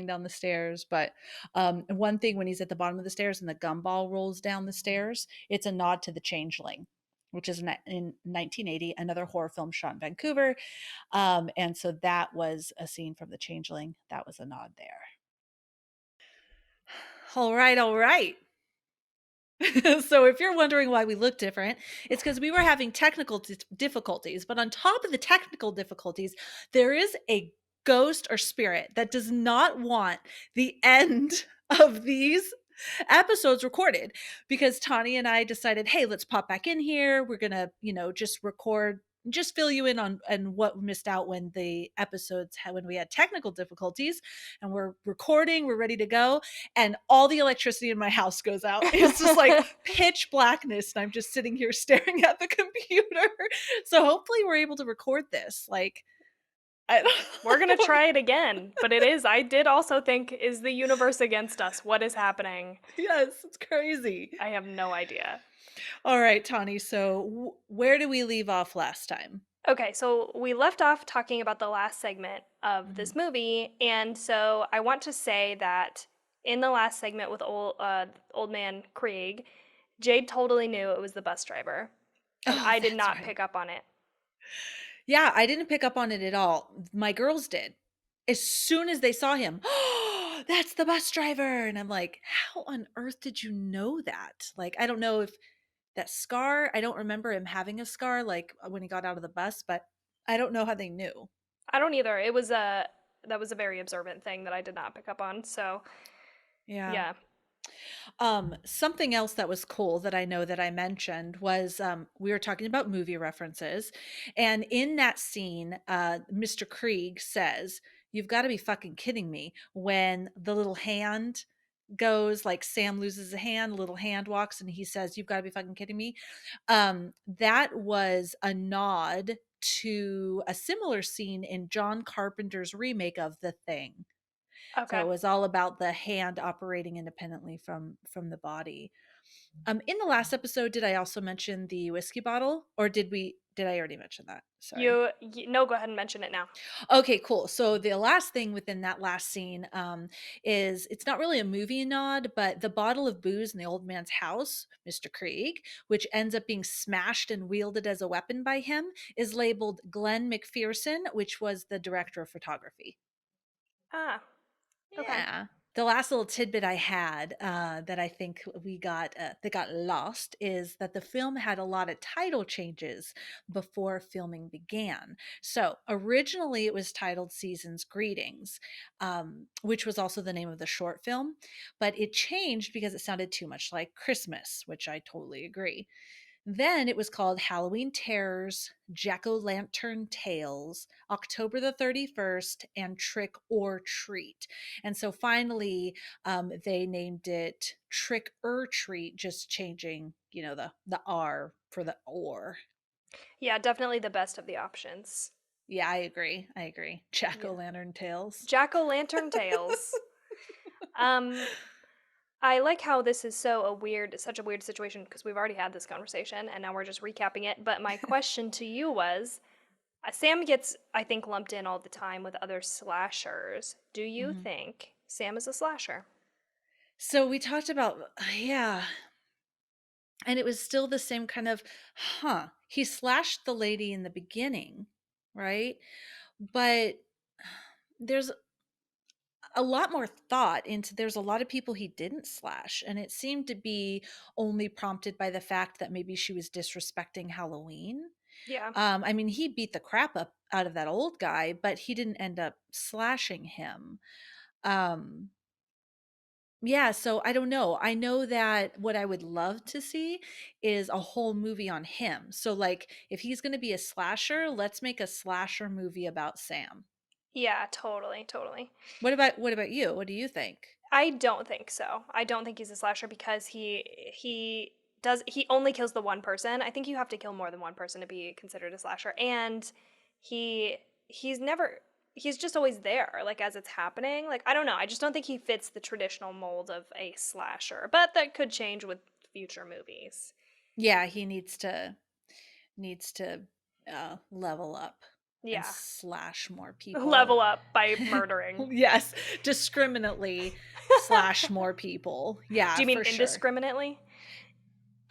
down the stairs. But one thing, when he's at the bottom of the stairs and the gumball rolls down the stairs, it's a nod to The Changeling, which is in 1980, another horror film shot in Vancouver. And so that was a scene from The Changeling. That was a nod there. All right, all right. So if you're wondering why we look different, it's because we were having technical difficulties. But on top of the technical difficulties, there is a ghost or spirit that does not want the end of these episodes recorded, because Tawny and I decided, hey, let's pop back in here. We're gonna, just record, just fill you in on what we missed out when the episodes had, when we had technical difficulties, and we're recording, we're ready to go, and all the electricity in my house goes out. It's just like pitch blackness, and I'm just sitting here staring at the computer. So hopefully we're able to record this. Like, I We're gonna don't. try it again, but it is. I did also think, is the universe against us? What is happening? Yes, it's crazy. I have no idea. All right, Tawny. So where do we leave off last time? Okay, so we left off talking about the last segment of Mhm. this movie, and so I want to say that in the last segment with old man Krieg, Jade totally knew it was the bus driver, and Oh, I did that's not right. pick up on it. Yeah, I didn't pick up on it at all. My girls did. As soon as they saw him, oh, that's the bus driver. And I'm like, how on earth did you know that? Like, I don't know if that scar, I don't remember him having a scar like when he got out of the bus, but I don't know how they knew. I don't either. It was a That was a very observant thing that I did not pick up on. So Yeah. yeah. Something else that was cool that I know that I mentioned was we were talking about movie references, and in that scene, Mr. Krieg says, "You've got to be fucking kidding me!" When the little hand goes, like Sam loses a hand, the little hand walks, and he says, "You've got to be fucking kidding me." That was a nod to a similar scene in John Carpenter's remake of The Thing. So Okay. it was all about the hand operating independently from the body. In the last episode, did I also mention the whiskey bottle, or did I already mention that? Sorry. No, go ahead and mention it now. Okay, cool. So the last thing within that last scene is it's not really a movie nod, but the bottle of booze in the old man's house, Mr. Krieg, which ends up being smashed and wielded as a weapon by him, is labeled Glenn McPherson, which was the director of photography. Ah, okay. Yeah. The last little tidbit I had that I think we got that got lost is that the film had a lot of title changes before filming began. So originally it was titled Season's Greetings, which was also the name of the short film, but it changed because it sounded too much like Christmas, which I totally agree. Then it was called Halloween Terrors, Jack-O-Lantern Tales, October the 31st, and Trick or Treat. And so finally, they named it Trick or Treat, just changing, the R for the or. Yeah, definitely the best of the options. Yeah, I agree. I agree. Yeah. Jack-O-Lantern Tales. Jack-o'-lantern tales. Um, I like how this is such a weird situation because we've already had this conversation and now we're just recapping it. But my question to you was, Sam gets, I think, lumped in all the time with other slashers. Do you Mhm. think Sam is a slasher? So we talked about, yeah, and it was still the same kind of, he slashed the lady in the beginning, right? But there's a lot more thought into there's a lot of people he didn't slash, and it seemed to be only prompted by the fact that maybe she was disrespecting Halloween. Yeah. I mean, he beat the crap up out of that old guy, but he didn't end up slashing him. Um, yeah, so I don't know. I know that what I would love to see is a whole movie on him. So like if he's going to be a slasher, let's make a slasher movie about Sam. Yeah, totally, totally. What about you? What do you think? I don't think so. I don't think he's a slasher because he only kills the one person. I think you have to kill more than one person to be considered a slasher. And he he's never he's just always there, like as it's happening. Like I don't know. I just don't think he fits the traditional mold of a slasher. But that could change with future movies. Yeah, he needs to level up and Yeah. slash more people. Level up by murdering. Yes, discriminately slash more people. Do Yeah, you mean for sure. indiscriminately?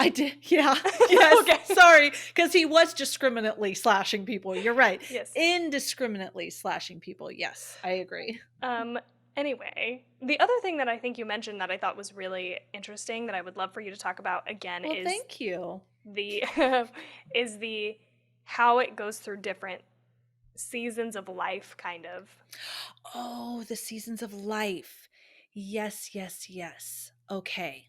I did. Yeah. Yes. Okay. Sorry, because he was discriminately slashing people. You're right. Yes. Indiscriminately slashing people. Yes, I agree. Um, anyway, the other thing that I think you mentioned that I thought was really interesting that I would love for you to talk about again Well, thank you. the is the how it goes through different seasons of life kind of. Oh, the seasons of life. Yes, yes, yes. Okay.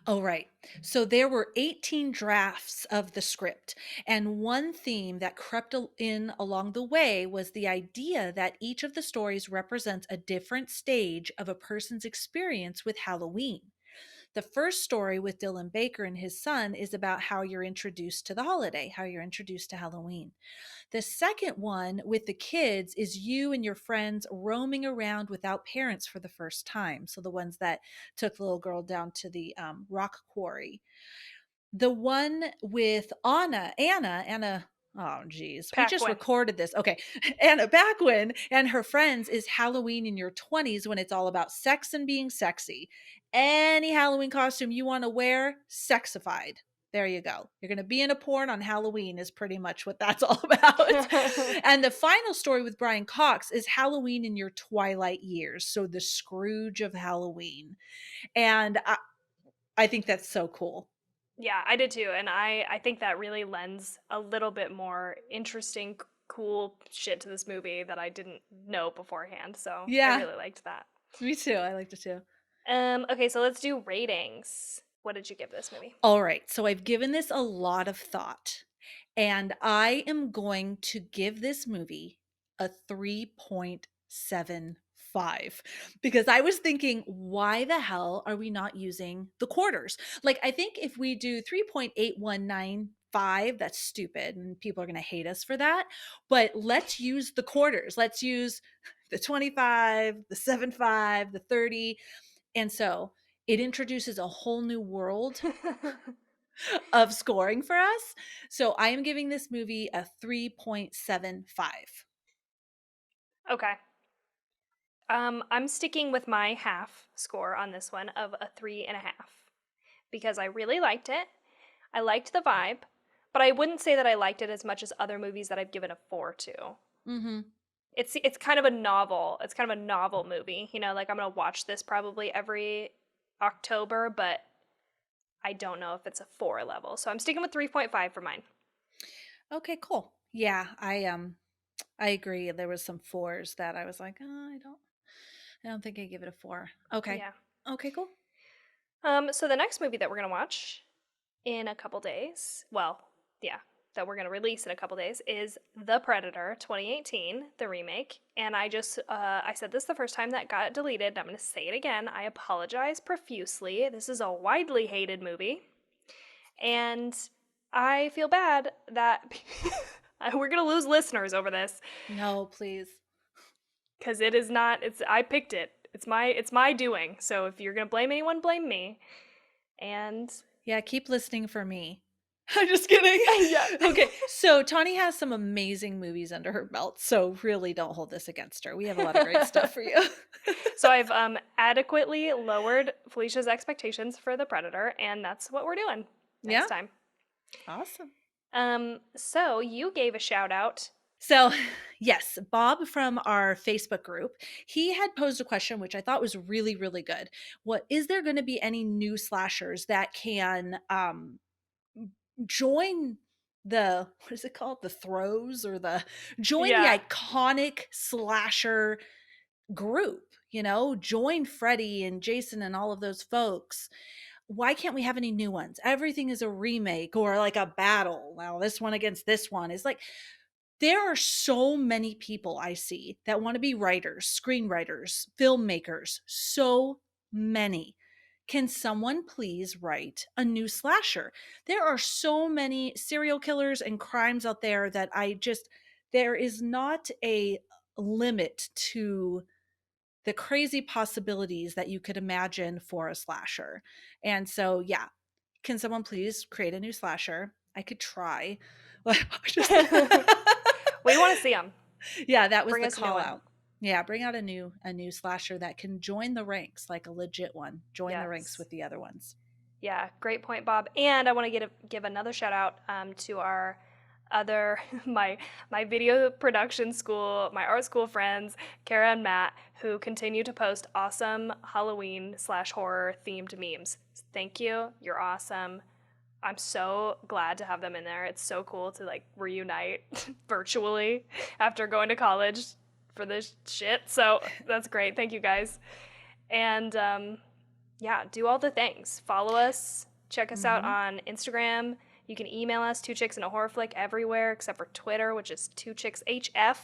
Oh, right. So there were 18 drafts of the script, and one theme that crept in along the way was the idea that each of the stories represents a different stage of a person's experience with Halloween. The first story with Dylan Baker and his son is about how you're introduced to the holiday, how you're introduced to Halloween. The second one with the kids is you and your friends roaming around without parents for the first time. So the ones that took the little girl down to the rock quarry. The one with Anna, oh geez, we just Paquin. recorded this. Okay. Anna Backwin and her friends is Halloween in your 20s when it's all about sex and being sexy. Any Halloween costume you want to wear, sexified. There you go. You're going to be in a porn on Halloween, is pretty much what that's all about. And the final story with Brian Cox is Halloween in your twilight years. So the Scrooge of Halloween. And I think that's so cool. Yeah, I did too, and I think that really lends a little bit more interesting, cool shit to this movie that I didn't know beforehand. So I Yeah, really liked that. me too. I liked it too. Okay, so let's do ratings. What did you give this movie? All right, so I've given this a lot of thought, and I am going to give this movie a 3.75 because I was thinking, why the hell are we not using the quarters? Like, I think if we do 3.8195, that's stupid and people are going to hate us for that. But let's use the quarters. Let's use the 25, the 75, the 30. And so it introduces a whole new world of scoring for us. So I am giving this movie a 3.75. Okay. I'm sticking with my half score on this one of a 3.5 because I really liked it. I liked the vibe, but I wouldn't say that I liked it as much as other movies that I've given a 4 to. Mm-hmm. It's kind of a novel. It's kind of a novel movie. You know, like I'm gonna watch this probably every October, but I don't know if it's a 4 level. So I'm sticking with 3.5 for mine. Okay, cool. Yeah, I agree. There was some fours that I was like, oh, I don't think I give it a 4. Okay. Yeah. Okay, cool. So the next movie that we're gonna watch in a couple days, well, yeah, that we're gonna release in a couple days is The Predator 2018, the remake. And I said this the first time that got deleted. And I'm gonna say it again. I apologize profusely. This is a widely hated movie, and I feel bad that we're gonna lose listeners over this No, please. because it is not. It's I picked it. It's my doing. So if you're gonna blame anyone, blame me. And Yeah, keep listening for me. I'm just kidding. yeah. Okay, so Tawny has some amazing movies under her belt, so really don't hold this against her. We have a lot of great stuff for you. So I've adequately lowered Felicia's expectations for the Predator, and that's what we're doing Yeah, next time. awesome. So you gave a shout out. So, yes, Bob from our Facebook group, he had posed a question which I thought was really, really good. What is there going to be any new slashers that can join the what is it called? The throws or the join the Yeah. iconic slasher group, join Freddie and Jason and all of those folks. Why can't we have any new ones? Everything is a remake or like a battle. Well, this one against this one is like there are so many people I see that want to be writers, screenwriters, filmmakers, so many. Can someone please write a new slasher? There are so many serial killers and crimes out there that there is not a limit to the crazy possibilities that you could imagine for a slasher. And so, yeah, can someone please create a new slasher? I could try. We want to see them. Yeah, that was Bring the us a new call one. out. Yeah, bring out a new slasher that can join the ranks, like a legit one. Join the ranks Yes. with the other ones. Yeah, great point, Bob. And I want to give another shout out to our other my video production school, my art school friends, Kara and Matt, who continue to post awesome Halloween/horror themed memes. Thank you. You're awesome. I'm so glad to have them in there. It's so cool to like reunite virtually after going to college for this shit. So that's great. Thank you guys. And yeah, do all the things. Follow us. Check us out Mm-hmm. on Instagram. You can email us, Two Chicks and a Horror Flick, everywhere except for Twitter, which is Two Chicks HF.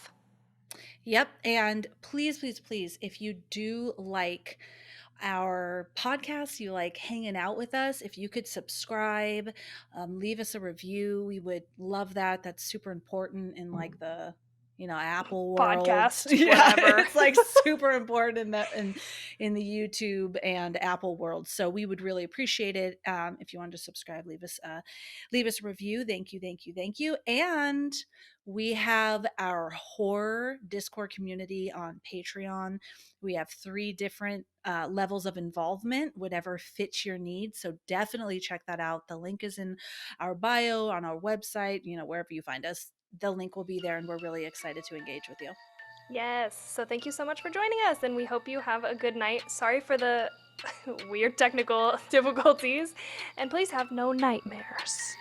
Yep. And please, please, please, if you do like our podcast, you like hanging out with us, if you could subscribe, leave us a review, we would love that. That's super important in like the Apple world. Podcast, Yeah, whatever. it's like super important in the YouTube and Apple world. So we would really appreciate it if you wanted to subscribe, leave us a review. Thank you, thank you, thank you. And we have our horror Discord community on Patreon. We have 3 different levels of involvement, whatever fits your needs. So definitely check that out. The link is in our bio, on our website, wherever you find us. The link will be there, and we're really excited to engage with you. Yes. So thank you so much for joining us, and we hope you have a good night. Sorry for the weird technical difficulties, and please have no nightmares.